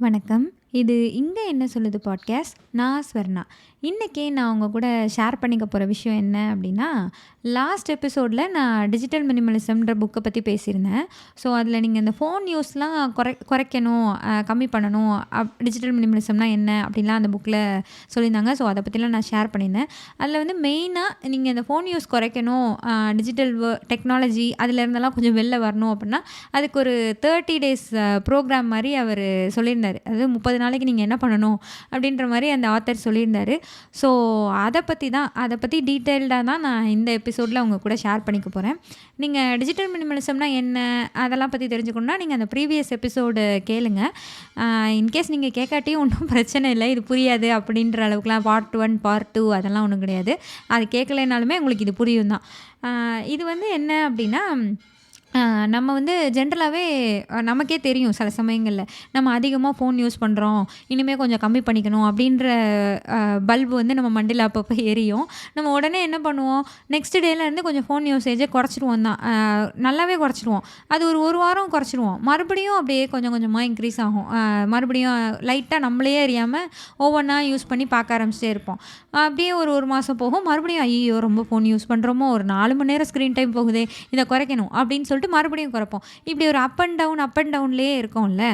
வணக்கம். இது "இங்க என்ன சொல்லுது" பாட்காஸ்ட். நான் ஸ்வர்ணா. இன்னைக்கு நான் உங்க கூட ஷேர் பண்ணிக்க போற விஷயம் என்ன அப்படின்னா, லாஸ்ட் எபிசோட்ல நான் டிஜிட்டல் மினிமலிசம்ன்ற புக்க பத்தி பேசியிருந்தேன். ஸோ, அதில நீங்க இந்த ஃபோன் யூஸ்லாம் குறைக்கணும், கம்மி பண்ணணும். டிஜிட்டல் மினிமலிசம்னா என்ன அப்படின்லாம் அந்த புக்கில சொல்லியிருந்தாங்க. ஸோ, அத பத்திலாம் நான் ஷேர் பண்ணியிருந்தேன். அதில வந்து மெயினா நீங்க இந்த ஃபோன் யூஸ் குறைக்கணும், டிஜிட்டல் டெக்னாலஜி அதிலேருந்தெல்லாம் கொஞ்சம் வெளில வரணும் அப்படின்னா, அதுக்கு ஒரு 30 டேஸ் ப்ரோகிராம் மாரி அவரு சொல்லியிருந்தாரு. அதாவது 30 நாளைக்கு நீங்க என்ன பண்ணணும் அப்படின்ற மாரி அந்த ஆத்தர் சொல்லியிருந்தாரு. ஸோ, அத பத்தி டீட்டெயில்டா தான் நான் இந்த எபிசோட்ல உங்க கூட ஷேர் பண்ணிக்க போறேன். நீங்க டிஜிட்டல் மினிமலிசம்னா என்ன? அதெல்லாம் பத்தி தெரிஞ்சுக்கணும்னா, நீங்க அந்த ப்ரீவியஸ் எபிசோடு கேளுங்க. இன்கேஸ் நீங்க கேட்காட்டியும் ஒண்ணும் பிரச்சனை இல்ல. இது புரியாது அப்படின்ற அளவுக்குலாம் பார்ட் 1, பார்ட் 2 அதெல்லாம் ஒண்ணும் கிடையாது. அது கேட்கலைனாலுமே உங்களுக்கு இது புரியும் தான். இது வந்து என்ன அப்படின்னா, நம்ம வந்து ஜென்ரலாவே நமக்கே தெரியும் சில சமயங்கள்ல. நம்ம அதிகமா ஃபோன் யூஸ் பண்றோம். இனிமே கொஞ்சம் கம்மி பண்ணிக்கணும் அப்படின்ற பல்பு வந்து நம்ம மண்டையில அப்பப்போ எரியும். நம்ம உடனே என்ன பண்ணுவோம், நெக்ஸ்ட் டேலேருந்து கொஞ்சம் ஃபோன் யூசேஜை குறைச்சிருவோம் தான். நல்லாவே குறைச்சிருவோம். அது ஒரு வாரம் குறைச்சிருவோம். மறுபடியும் அப்படியே கொஞ்சம் கொஞ்சமா இன்க்ரீஸ் ஆகும். மறுபடியும் லைட்டா நம்மளே அறியாம ஒவ்வொன்னா யூஸ் பண்ணி பார்க்க ஆரம்பிச்சிட்டே இருப்போம். அப்படியே ஒரு மாதம் போகும். மறுபடியும் ஐயய்யோ! ரொம்ப ஃபோன் யூஸ் பண்றோமோ, ஒரு 4 மணி நேரம் ஸ்க்ரீன் டைம் போகுதே, இத குறைக்கணும் அப்படின்னு சொல்லிட்டு மறுபடியும் குறைப்போம். இப்படி ஒரு அப் அண்ட் டவுன்லேயே இருக்கோம்ல.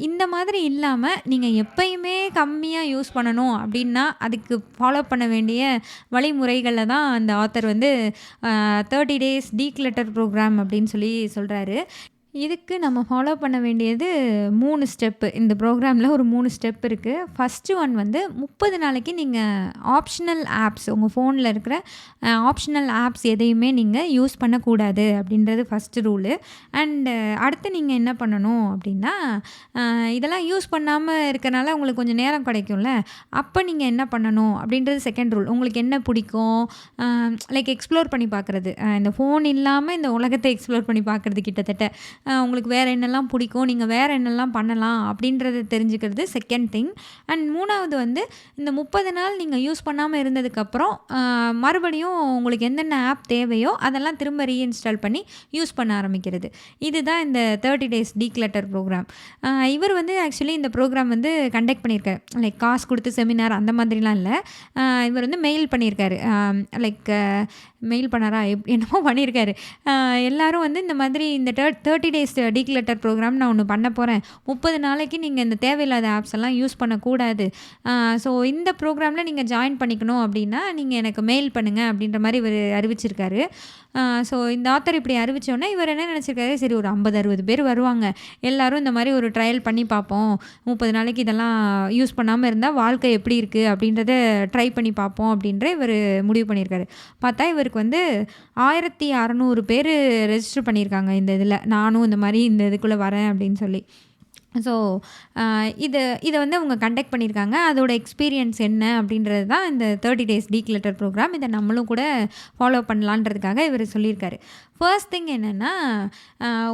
இந்த மாதிரி இல்லாம நீங்க எப்பயுமே கம்மியா யூஸ் பண்ணணும் அப்படின்னா, அதுக்கு ஃபாலோ பண்ண வேண்டிய வழிமுறைகள தான் அந்த ஆத்தர் வந்து 30 டேஸ் டீக்ளட்டர் ப்ரோகிராம் அப்படின்னு சொல்லி சொல்றாரு. இதுக்கு நம்ம ஃபாலோ பண்ண வேண்டியது 3 ஸ்டெப்பு. இந்த ப்ரோகிராமில் ஒரு 3 ஸ்டெப் இருக்கு. ஃபர்ஸ்ட்டு ஒன் வந்து 30 நாளைக்கு நீங்க ஆப்ஷனல் ஆப்ஸ் உங்க ஃபோன்ல இருக்கிற ஆப்ஷனல் ஆப்ஸ் எதையுமே நீங்க யூஸ் பண்ணக்கூடாது அப்படின்றது ஃபர்ஸ்ட்டு ரூலு. அண்டு அடுத்து நீங்க என்ன பண்ணணும் அப்படின்னா, இதெல்லாம் யூஸ் பண்ணாம இருக்கனால உங்களுக்கு கொஞ்சம் நேரம் கிடைக்கும்ல, அப்போ நீங்க என்ன பண்ணணும் அப்படின்றது செகண்ட் ரூல். உங்களுக்கு என்ன பிடிக்கும், லைக் எக்ஸ்ப்ளோர் பண்ணி பார்க்குறது. இந்த ஃபோன் இல்லாம இந்த உலகத்தை எக்ஸ்ப்ளோர் பண்ணி பார்க்குறது கிட்டத்தட்ட. உங்களுக்கு வேறு என்னெல்லாம் பிடிக்கும், நீங்கள் வேறு என்னெல்லாம் பண்ணலாம் அப்படின்றத தெரிஞ்சுக்கிறது செகண்ட் திங். அண்ட் 3வது வந்து இந்த 30 நாள் நீங்கள் யூஸ் பண்ணாமல் இருந்ததுக்கப்புறம் மறுபடியும் உங்களுக்கு என்னென்ன ஆப் தேவையோ அதெல்லாம் திரும்ப ரீஇன்ஸ்டால் பண்ணி யூஸ் பண்ண ஆரம்பிக்கிறது. இதுதான் இந்த 30 டேஸ் டீக்ளட்டர் ப்ரோக்ராம். இவர் வந்து ஆக்சுவலி இந்த ப்ரோக்ராம் வந்து கண்டக்ட் பண்ணியிருக்காரு. லைக் காசு கொடுத்து செமினார் அந்த மாதிரிலாம் இல்லை. இவர் வந்து மெயில் பண்ணியிருக்காரு. லைக் மெயில் பண்ணாரா என்னமோ பண்ணியிருக்காரு. எல்லாரும் வந்து இந்த மாதிரி இந்த 30 டேஸ் டீக்ளட்டர் ப்ரோக்ராம் நான் ஒன்று பண்ண போகிறேன். 30 நாளைக்கு நீங்கள் இந்த தேவையில்லாத ஆப்ஸ் எல்லாம் யூஸ் பண்ணக்கூடாது. ஸோ இந்த ப்ரோக்ராமில் நீங்கள் ஜாயின் பண்ணிக்கணும் அப்படின்னா நீங்கள் எனக்கு மெயில் பண்ணுங்கள் அப்படின்ற மாதிரி இவர் அறிவிச்சிருக்காரு. ஸோ இந்த ஆத்தர் இப்படி அறிவித்தோன்னே இவர் என்ன நினச்சிருக்காரு, சரி ஒரு 50-60 பேர் வருவாங்க, எல்லோரும் இந்த மாதிரி ஒரு ட்ரையல் பண்ணி பார்ப்போம், 30 நாளைக்கு இதெல்லாம் யூஸ் பண்ணாமல் இருந்தால் வாழ்க்கை எப்படி இருக்குது அப்படின்றத ட்ரை பண்ணி பார்ப்போம் அப்படின்ற இவர் முடிவு பண்ணியிருக்காரு. பார்த்தா இவருக்கு வந்து 1600 பேர் ரெஜிஸ்டர் பண்ணியிருக்காங்க இந்த இதில். நானும் இந்த மாதிரி இந்த இதுக்குள்ளே வரேன் அப்படின்னு சொல்லி. ஸோ இதை வந்து அவங்க கண்டக்ட் பண்ணியிருக்காங்க. அதோட எக்ஸ்பீரியன்ஸ் என்ன அப்படின்றது தான் இந்த 30 டேஸ் டீக்ளட்டர் ப்ரோக்ராம். இதை நம்மளும் கூட ஃபாலோ பண்ணலான்றதுக்காக இவர் சொல்லியிருக்காரு. ஃபர்ஸ்ட் திங் என்னென்னா,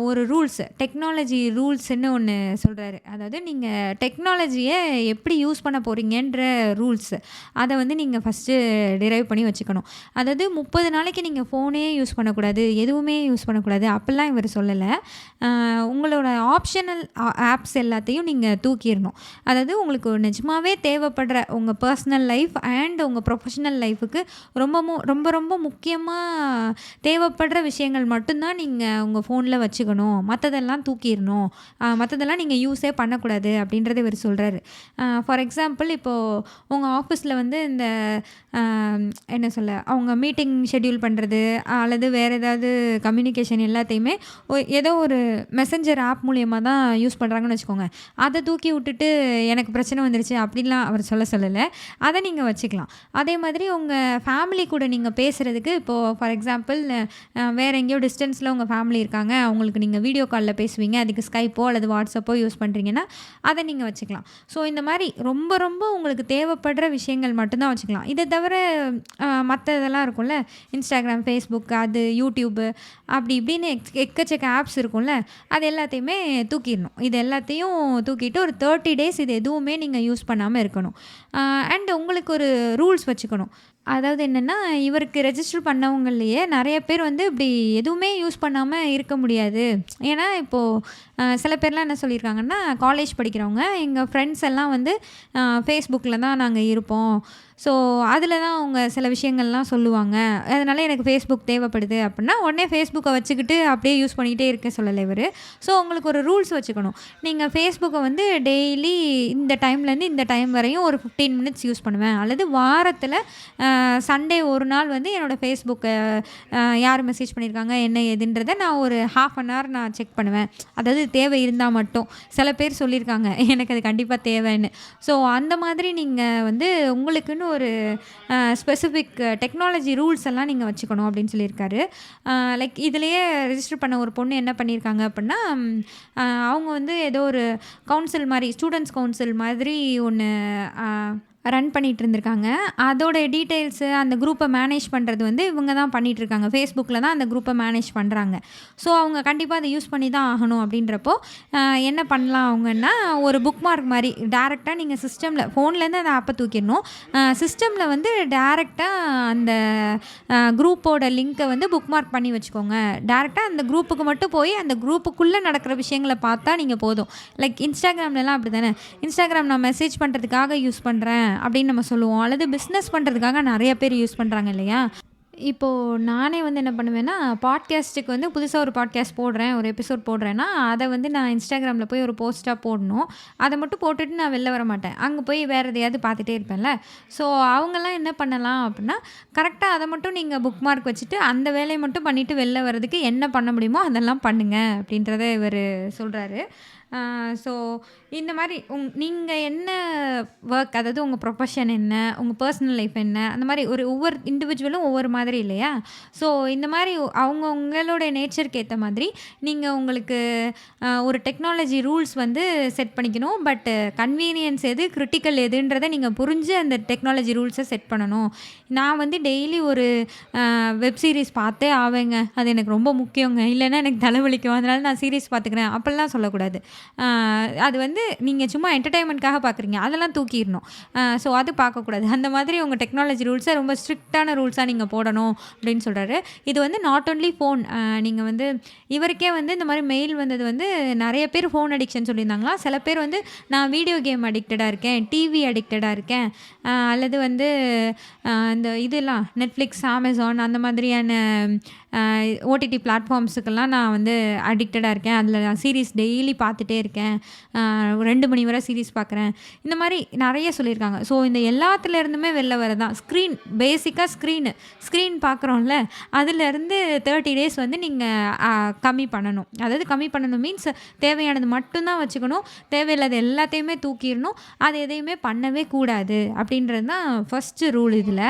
ஒரு ரூல்ஸ், டெக்னாலஜி ரூல்ஸ்ன்னு ஒன்று சொல்கிறாரு. அதாவது நீங்கள் டெக்னாலஜியை எப்படி யூஸ் பண்ண போகிறீங்கன்ற ரூல்ஸ், அதை வந்து நீங்கள் ஃபஸ்ட்டு டிரைவ் பண்ணி வச்சுக்கணும். அதாவது 30 நாளைக்கு நீங்கள் ஃபோனே யூஸ் பண்ணக்கூடாது, எதுவுமே யூஸ் பண்ணக்கூடாது அப்படிலாம் இவர் சொல்லலை. உங்களோட ஆப்ஷனல் ஆப்ஸ் எல்லாத்தையும் நீங்கள் தூக்கிடணும். அதாவது உங்களுக்கு நிஜமாவே தேவைப்படுற உங்கள் பர்சனல் லைஃப் அண்ட் உங்கள் ப்ரொஃபஷனல் லைஃபுக்கு ரொம்ப ரொம்ப முக்கியமாக தேவைப்படுற விஷயங்கள் மட்டும்தான் நீங்கள் உங்கள் ஃபோனில் வச்சுக்கணும். மற்றதெல்லாம் தூக்கிடணும். மற்றதெல்லாம் நீங்கள் யூஸே பண்ணக்கூடாது அப்படின்றத இவர் சொல்கிறாரு. ஃபார் எக்ஸாம்பிள், இப்போது உங்கள் ஆஃபீஸில் வந்து இந்த என்ன சொல்ல, அவங்க மீட்டிங் ஷெட்யூல் பண்ணுறது அல்லது வேறு ஏதாவது கம்யூனிகேஷன் எல்லாத்தையுமே ஏதோ ஒரு மெசஞ்சர் ஆப் மூலியமாக தான் யூஸ் பண்ணுறாங்கன்னு வச்சுக்கோங்க. அதை தூக்கி விட்டுட்டு எனக்கு பிரச்சனை வந்துருச்சு அப்படின்லாம் அவர் சொல்லலை. அதை நீங்கள் வச்சுக்கலாம். அதே மாதிரி உங்கள் ஃபேமிலி கூட நீங்கள் பேசுகிறதுக்கு, இப்போது ஃபார் எக்ஸாம்பிள் வேறு எங்கேயோ டிஸ்டன்ஸில் உங்கள் ஃபேமிலி இருக்காங்க, அவங்களுக்கு நீங்கள் வீடியோ காலில் பேசுவீங்க, அதுக்கு ஸ்கைப்போ அல்லது வாட்ஸ்அப்போ யூஸ் பண்ணுறீங்கன்னா அதை நீங்கள் வச்சுக்கலாம். ஸோ இந்த மாதிரி ரொம்ப ரொம்ப உங்களுக்கு தேவைப்படுற விஷயங்கள் மட்டும்தான் வச்சுக்கலாம். இதை தவிர மற்ற இதெல்லாம் இருக்கும்ல, இன்ஸ்டாகிராம், ஃபேஸ்புக், அது யூடியூப்பு, அப்படி இப்படின்னு எக்கச்சக்க ஆப்ஸ் இருக்கும்ல, அது எல்லாத்தையுமே தூக்கிடணும். இது எல்லாத்தையும் தூக்கிட்டு ஒரு 30 டேஸ் இது எதுவுமே நீங்கள் யூஸ் பண்ணாமல் இருக்கணும். அண்ட் உங்களுக்கு ஒரு ரூல்ஸ் வச்சுக்கணும். அதாவது என்னன்னா, இவருக்கு ரெஜிஸ்டர் பண்ணவங்கள்லயே நெறைய பேர் வந்து இப்டி எதுவுமே யூஸ் பண்ணாம இருக்க முடியாது. ஏன்னா, இப்போ சில பேர்லாம் என்ன சொல்லியிருக்காங்கன்னா, காலேஜ் படிக்கிறவங்க, எங்க ஃப்ரெண்ட்ஸ் எல்லாம் வந்து Facebookல தான் நாங்க இருப்போம். ஸோ, அதில தான் அவங்க சில விஷயங்கள்லாம் சொல்லுவாங்க. அதனால எனக்கு Facebook தேவைப்படுது அப்டின்னா, உடனே Facebooக்க வச்சுக்கிட்டு அப்படியே யூஸ் பண்ணிக்கிட்டே இருக்க சொல்லல இவரு. ஸோ, உங்களுக்கு ஒரு ரூல்ஸ் வச்சுக்கணும். நீங்க Facebooக்க வந்து டெய்லி இந்த டைம்லேருந்து இந்த டைம் வரையும் ஒரு 15 மினிட்ஸ் யூஸ் பண்ணுவேன். அல்லது வாரத்தில சண்டே ஒரு நாள் வந்து என்னோட Facebooக்க யார் மெசேஜ் பண்ணியிருக்காங்க, என்ன ஏதுன்றத நான் ஒரு 1/2 அன் ஹவர் நான் செக் பண்ணுவேன். அதாவது தேவை இருந்தா மட்டும். சில பேர் சொல்லியிருக்காங்க, எனக்கு அது கண்டிப்பா தேவைன்னு. ஸோ அந்த மாதிரி நீங்க வந்து உங்களுக்குன்னு ஒரு ஸ்பெசிஃபிக் டெக்னாலஜி ரூல்ஸ் எல்லாம் நீங்க வச்சுக்கணும் அப்படின்னு சொல்லியிருக்காரு. லைக் இதிலேயே ரெஜிஸ்டர் பண்ண ஒரு பொண்ணு என்ன பண்ணியிருக்காங்க அப்படின்னா, அவங்க வந்து ஏதோ ஒரு கவுன்சில் மாரி, ஸ்டூடெண்ட்ஸ் கவுன்சில் மாதிரி ஒண்ணு ரன் பண்ணிட்டு இருந்திருக்காங்க. அதோட டீட்டெயில்ஸு அந்த குரூப்பை மேனேஜ் பண்ணுறது வந்து இவங்க தான் பண்ணிகிட்ருக்காங்க. Facebookல தான் அந்த குரூப்பை மேனேஜ் பண்ணுறாங்க. ஸோ அவங்க கண்டிப்பாக அதை யூஸ் பண்ணி தான் ஆகணும். அப்படின்றப்போ என்ன பண்ணலாம் அவங்கன்னா, ஒரு புக் மார்க் மாதிரி டேரெக்டாக நீங்கள் சிஸ்டமில் ஃபோன்லேருந்து அந்த ஆப்பை தூக்கிடணும். சிஸ்டமில் வந்து டேரெக்டாக அந்த குரூப்போட லிங்க்கை வந்து புக் மார்க் பண்ணி வச்சுக்கோங்க. டேரெக்டாக அந்த குரூப்புக்கு மட்டும் போய் அந்த குரூப்புக்குள்ளே நடக்கிற விஷயங்களை பார்த்தா நீங்கள் போதும். லைக் இன்ஸ்டாகிராம்லலாம் அப்படி தானே. இன்ஸ்டாகிராம் நான் மெசேஜ் பண்ணுறதுக்காக யூஸ் பண்ணுறேன் அப்படின்னு நம்ம சொல்லுவோம். அல்லது பிஸ்னஸ் பண்ணுறதுக்காக நிறைய பேர் யூஸ் பண்ணுறாங்க இல்லையா? இப்போது நானே வந்து என்ன பண்ணுவேன்னா, பாட்காஸ்ட்டுக்கு வந்து புதுசா ஒரு பாட்காஸ்ட் போடுறேன், ஒரு எபிசோட் போடுறேன்னா, அத வந்து நான் இன்ஸ்டாகிராமில் போய் ஒரு போஸ்ட்டா போடணும். அத மட்டும் போட்டுட்டு நான் வெளில வர மாட்டேன். அங்கே போய் வேறு எதையாவது பார்த்துட்டே இருப்பேன்ல. ஸோ அவங்கலாம் என்ன பண்ணலாம் அப்படின்னா, கரெக்டாக அதை மட்டும் நீங்கள் புக் மார்க் வச்சுட்டு, அந்த வேலையை மட்டும் பண்ணிவிட்டு வெளில வர்றதுக்கு என்ன பண்ண முடியுமோ அதெல்லாம் பண்ணுங்க அப்படின்றத இவர் சொல்கிறாரு. ஸோ இந்த மாதிரி நீங்கள் என்ன ஒர்க், அதாவது உங்கள் ப்ரொஃபஷன் என்ன, உங்கள் பர்சனல் லைஃப் என்ன, அந்த மாதிரி ஒவ்வொரு இண்டிவிஜுவலும் ஒவ்வொரு மாதிரி இல்லையா? ஸோ இந்த மாதிரி உங்களோட நேச்சருக்கு ஏற்ற மாதிரி நீங்கள் உங்களுக்கு ஒரு டெக்னாலஜி ரூல்ஸ் வந்து செட் பண்ணிக்கணும். பட் கன்வீனியன்ஸ் எது, கிரிட்டிக்கல் எதுன்றதை நீங்கள் புரிஞ்சு அந்த டெக்னாலஜி ரூல்ஸை செட் பண்ணணும். நான் வந்து டெய்லி ஒரு வெப் சீரிஸ் பார்த்தே ஆவேங்க, அது எனக்கு ரொம்ப முக்கியங்க, இல்லைன்னா எனக்கு தலைவலிக்கும், அதனால நான் சீரிஸ் பார்த்துக்கிறேன் அப்படிலாம் சொல்லக்கூடாது. அது வந்து நீங்கள் சும்மா என்டர்டைன்மெண்ட்காக பார்க்குறீங்க, அதெல்லாம் தூக்கிடணும். ஸோ அது பார்க்கக்கூடாது. அந்த மாதிரி உங்கள் டெக்னாலஜி ரூல்ஸை ரொம்ப ஸ்ட்ரிக்டான ரூல்ஸாக நீங்கள் போடணும் அப்படின்னு சொல்கிறாரு. இது வந்து நாட் ஒன்லி ஃபோன். நீங்கள் வந்து இவருக்கே வந்து இந்த மாதிரி மெயில் வந்தது வந்து நிறைய பேர் ஃபோன் அடிக்ஷன் சொல்லியிருந்தாங்களா. சில பேர் வந்து நான் வீடியோ கேம் அடிக்டடாக இருக்கேன், டிவி அடிக்டடாக இருக்கேன், அல்லது வந்து இந்த இதெல்லாம் நெட்ஃப்ளிக்ஸ், அமேசான் அந்த மாதிரியான ஓடிடி பிளாட்ஃபார்ம்ஸுக்கெல்லாம் நான் வந்து அடிக்டடாக இருக்கேன், அதில் நான் சீரீஸ் டெய்லி பார்த்துட்டே இருக்கேன், 2 மணி வரை சீரீஸ் பார்க்குறேன், இந்த மாதிரி நிறைய சொல்லியிருக்காங்க. ஸோ இந்த எல்லாத்துலேருந்துமே வெளில வரதான் பேசிக்காக ஸ்க்ரீன் பார்க்குறோம்ல, அதுலேருந்து 30 டேஸ் வந்து நீங்கள் கம்மி பண்ணணும். அதாவது கம்மி பண்ணணும் மீன்ஸ் தேவையானது மட்டும்தான் வச்சுக்கணும், தேவையில்லாத எல்லாத்தையுமே தூக்கிடணும், அது எதையுமே பண்ணவே கூடாது அப்படின்றது தான் ஃபஸ்ட்டு ரூல். இதில்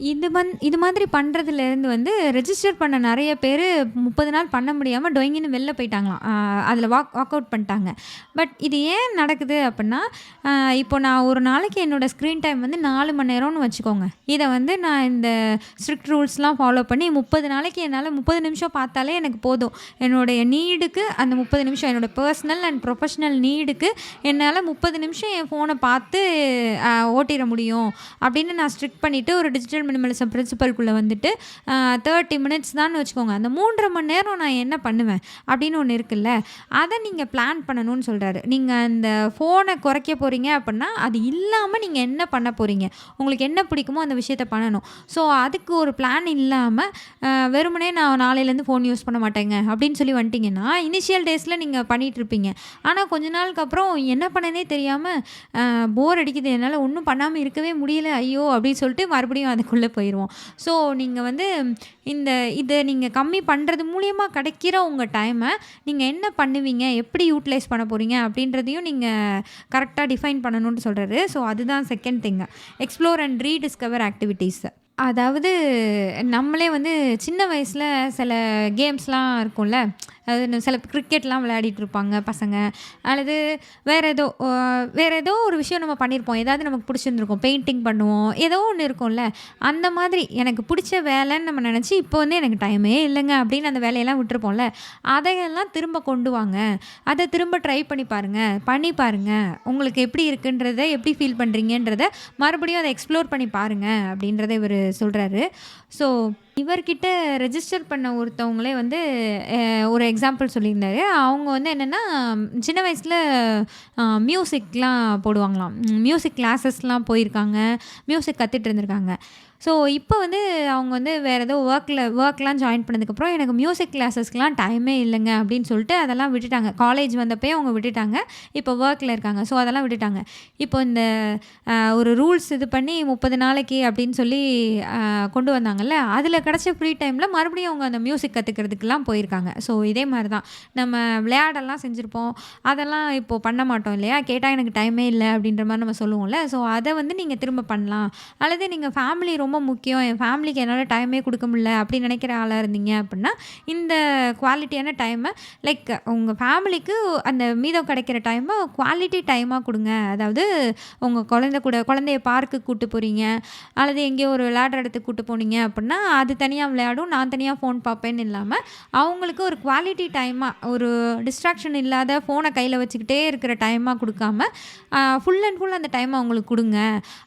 இது மாதிரி பண்ணுறதுலேருந்து வந்து ரெஜிஸ்டர் பண்ண நிறைய பேர் 30 நாள் பண்ண முடியாமல் டொயிங்கின்னு வெளில போயிட்டாங்களாம். அதில் வாக் அவுட் பண்ணிட்டாங்க. பட் இது ஏன் நடக்குது அப்படின்னா, இப்போ நான் ஒரு நாளைக்கு என்னோடய ஸ்க்ரீன் டைம் வந்து 4 மணி நேரம்னு வச்சுக்கோங்க. இதை வந்து நான் இந்த ஸ்ட்ரிக்ட் ரூல்ஸ்லாம் ஃபாலோ பண்ணி 30 நாளைக்கு என்னால் 30 நிமிஷம் பார்த்தாலே எனக்கு போதும். என்னுடைய நீடுக்கு அந்த 30 நிமிஷம், என்னோடய பர்சனல் அண்ட் ப்ரொஃபஷ்னல் நீடுக்கு என்னால் 30 நிமிஷம் என் ஃபோனை பார்த்து ஓட்டிட முடியும் அப்படின்னு நான் ஸ்ட்ரிக்ட் பண்ணிவிட்டு ஒரு டிஜிட்டல் மினிமலிசம் பிரின்சிபல்குள்ளே வந்துட்டு 30 மினிட்ஸ் தான் வச்சுக்கோங்க. அந்த 3.5 மணி நேரம் நான் என்ன பண்ணுவேன் அப்படின்னு ஒன்று இருக்குல்ல, அதை நீங்கள் பிளான் பண்ணணும்னு சொல்கிறாரு. நீங்கள் அந்த ஃபோனை குறைக்க போகிறீங்க அப்படின்னா அது இல்லாமல் நீங்கள் என்ன பண்ண போகிறீங்க, உங்களுக்கு என்ன பிடிக்குமோ அந்த விஷயத்த பண்ணணும். ஸோ அதுக்கு ஒரு பிளான் இல்லாமல் வெறுமனே நான் நாளையிலேருந்து ஃபோன் யூஸ் பண்ண மாட்டேங்க அப்படின்னு சொல்லி வந்துட்டிங்கன்னா, இனிஷியல் டேஸில் நீங்கள் பண்ணிகிட்ருப்பீங்க. ஆனால் கொஞ்ச நாளுக்கு அப்புறம் என்ன பண்ணனே தெரியாமல் போர் அடிக்குது, என்னால் ஒன்றும் பண்ணாமல் இருக்கவே முடியல, ஐயோ அப்படின்னு சொல்லிட்டு மறுபடியும் அதுக்குள்ளே போயிடுவோம். ஸோ நீங்கள் வந்து இதை நீங்கள் கம்மி பண்ணுறது மூலிமா கிடைக்கிற உங்கள் டைமை நீங்கள் என்ன பண்ணுவீங்க, எப்படி யூட்டிலைஸ் பண்ண போகிறீங்க அப்படின்றதையும் நீங்கள் கரெக்டாக டிஃபைன் பண்ணணும்னு சொல்கிறாரு. ஸோ அதுதான் second thing, explore and rediscover activities. அதாவது நம்மளே வந்து சின்ன வயசுல சில கேம்ஸ்லாம் இருக்கும்ல. அது சில கிரிக்கெட்லாம் விளையாடிட்டு இருப்பாங்க பசங்க. அல்லது வேற ஏதோ ஒரு விஷயம் நம்ம பண்ணியிருப்போம். ஏதாவது நமக்கு பிடிச்சிருந்திருக்கும். பெயிண்டிங் பண்ணுவோம். ஏதோ ஒண்ணு இருக்கும்ல. அந்த மாதிரி எனக்கு பிடிச்ச வேலைன்னு நம்ம நெனச்சு, இப்போ வந்து எனக்கு டைமே இல்லங்க அப்படின்னு அந்த வேலையெல்லாம் விட்டுருப்போம்ல. அதையெல்லாம் திரும்ப கொண்டு வாங்க. அத திரும்ப ட்ரை பண்ணி பாருங்க. பண்ணி பாருங்க. உங்களுக்கு எப்படி இருக்குன்றத, எப்படி ஃபீல் பண்றீங்கன்றத மறுபடியும் அத எக்ஸ்ப்ளோர் பண்ணி பாருங்க அப்படின்றத இவரு சொல்றாரு. ஸோ இவர்கிட்ட ரெஜிஸ்டர் பண்ண ஒருத்தவங்களே வந்து ஒரு எக்ஸாம்பிள் சொல்லியிருந்தாரு. அவங்க வந்து என்னென்னா, சின்ன வயசில் மியூசிக்லாம் போடுவாங்களாம். மியூசிக் கிளாஸஸ்லாம் போயிருக்காங்க. மியூசிக் கற்றுட்டு இருந்திருக்காங்க. ஸோ இப்போ வந்து அவங்க வந்து வேறு ஏதோ ஒர்க்லாம் ஜாயின் பண்ணதுக்கப்புறம் எனக்கு மியூசிக் கிளாஸஸ்க்குலாம் டைமே இல்லைங்க அப்படின்னு சொல்லிட்டு அதெல்லாம் விட்டுட்டாங்க. காலேஜ் வந்தப்பயே அவங்க விட்டுட்டாங்க. இப்போ ஒர்க்கில் இருக்காங்க. ஸோ அதெல்லாம் விட்டுட்டாங்க. இப்போ இந்த ஒரு ரூல்ஸ் இது பண்ணி 30 நாளைக்கு அப்படின்னு சொல்லி கொண்டு வந்தாங்கல்ல, அதில் கிடச்ச ஃப்ரீ டைமில் மறுபடியும் அவங்க அந்த மியூசிக் கற்றுக்கிறதுக்கெலாம் போயிருக்காங்க. ஸோ இதே மாதிரி தான் நம்ம விளையாடலாம் செஞ்சுருப்போம். அதெல்லாம் இப்போது பண்ண மாட்டோம் இல்லையா? கேட்டால் எனக்கு டைமே இல்லை அப்படின்ற மாதிரி நம்ம சொல்லுவோம்ல. ஸோ அதை வந்து நீங்கள் திரும்ப பண்ணலாம். அல்லது நீங்கள் ஃபேமிலி ரொம்ப முக்கியம், என் ஃபேமிலிக்கு என்னால் டைமே கொடுக்க முடியல அப்படின்னு நினைக்கிற ஆளாக இருந்தீங்க அப்படின்னா, இந்த குவாலிட்டியான டைமை லைக் உங்கள் ஃபேமிலிக்கு அந்த மீதம் கிடைக்கிற டைமை குவாலிட்டி டைமாக கொடுங்க. அதாவது உங்கள் குழந்தைய பார்க்குக்கு கூட்டு போகிறீங்க, அல்லது எங்கேயோ ஒரு விளையாடுற இடத்துக்கு கூட்டு போனீங்க அப்படின்னா, அது தனியாக விளையாடும், நான் தனியாக ஃபோன் பார்ப்பேன்னு இல்லாமல், அவங்களுக்கு ஒரு குவாலிட்டி டைமாக, ஒரு டிஸ்ட்ராக்ஷன் இல்லாத ஃபோனை கையில் வச்சுக்கிட்டே இருக்கிற டைமாக கொடுக்காம ஃபுல் அண்ட் ஃபுல் அந்த டைமை அவங்களுக்கு கொடுங்க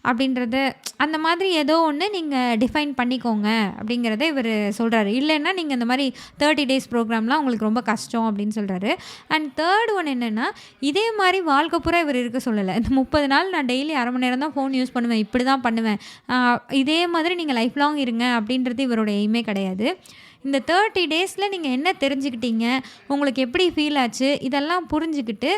அப்படின்றத, அந்த மாதிரி ஏதோ ஒன்று நீங்கள் டிஃபைன் பண்ணிக்கோங்க அப்படிங்கிறத இவர் சொல்கிறாரு. இல்லைன்னா நீங்கள் இந்த மாதிரி 30 டேஸ் ப்ரோக்ராம்லாம் உங்களுக்கு ரொம்ப கஷ்டம் அப்படின்னு சொல்கிறாரு. அண்ட் தேர்ட் ஒன் என்னென்னா, இதே மாதிரி வாழ்க்கை பூரா இவர் இருக்க சொல்லலை. இந்த 30 நாள் நான் டெய்லி 1/2 மணி நேரம் தான் ஃபோன் யூஸ் பண்ணுவேன், இப்படி தான் பண்ணுவேன், இதே மாதிரி நீங்கள் லைஃப் லாங் இருங்க அப்படின்றது இவரோட எய்மே கிடையாது. இந்த 30 டேஸில் நீங்கள் என்ன தெரிஞ்சுக்கிட்டீங்க, உங்களுக்கு எப்படி ஃபீல் ஆச்சு, இதெல்லாம் புரிஞ்சுக்கிட்டு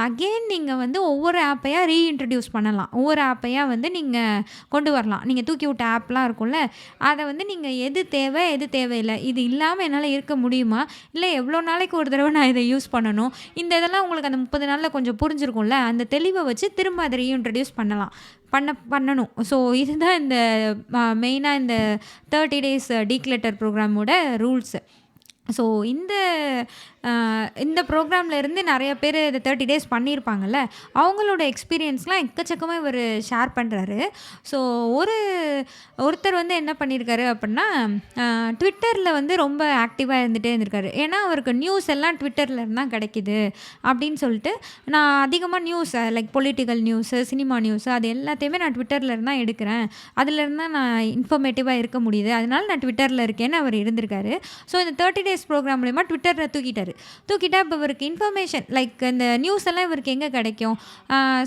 அகெயின் நீங்கள் வந்து ஒவ்வொரு ஆப்பையாக ரீஇன்ட்ரடியூஸ் பண்ணலாம். ஒவ்வொரு ஆப்பையாக வந்து நீங்கள் கொண்டு வரலாம். நீங்கள் தூக்கி விட்ட ஆப்லாம் இருக்கும்ல, அதை வந்து நீங்கள் எது தேவை எது தேவையில்லை, இது இல்லாமல் என்னால் இருக்க முடியுமா, இல்லை எவ்வளோ நாளைக்கு ஒரு தடவை நான் இதை யூஸ் பண்ணணும், இதெல்லாம் உங்களுக்கு அந்த 30 நாளில் கொஞ்சம் புரிஞ்சிருக்கும்ல, அந்த தெளிவை வச்சு திரும்ப அதை ரீஇன்ட்ரடியூஸ் பண்ணணும். ஸோ இதுதான் இந்த மெயினாக இந்த 30 டேஸ் டீக்ளட்டர் ப்ரோக்ராமோட ரூல்ஸு. ஸோ இந்த ப்ரோக்ராமில் இருந்து நிறைய பேர் இந்த 30 டேஸ் பண்ணியிருப்பாங்கல்ல, அவங்களோட எக்ஸ்பீரியன்ஸ்லாம் எக்கச்சக்கமாக இவர் ஷேர் பண்ணுறாரு. ஸோ ஒருத்தர் வந்து என்ன பண்ணியிருக்காரு அப்படின்னா, ட்விட்டரில் வந்து ரொம்ப ஆக்டிவாக இருந்துகிட்டே இருந்திருக்காரு. ஏன்னா அவருக்கு நியூஸ் எல்லாம் ட்விட்டரில் இருந்தால் கிடைக்கிது அப்படின்னு சொல்லிட்டு, நான் அதிகமாக news like political news, cinema news, அது எல்லாத்தையுமே நான் ட்விட்டரில் இருந்தால் எடுக்கிறேன், அதிலேருந்து தான் நான் இன்ஃபர்மேட்டிவாக இருக்க முடியுது, அதனால நான் ட்விட்டரில் இருக்கேன்னு அவர் இருந்திருக்காரு. ஸோ இந்த 30 டேஸ் ப்ரோக்ராம் மூலமா ட்விட்டரில் தூக்கிட்டா இப்போ இவருக்கு இன்ஃபர்மேஷன் லைக் இந்த நியூஸ் எல்லாம் இவருக்கு எங்கே கிடைக்கும்.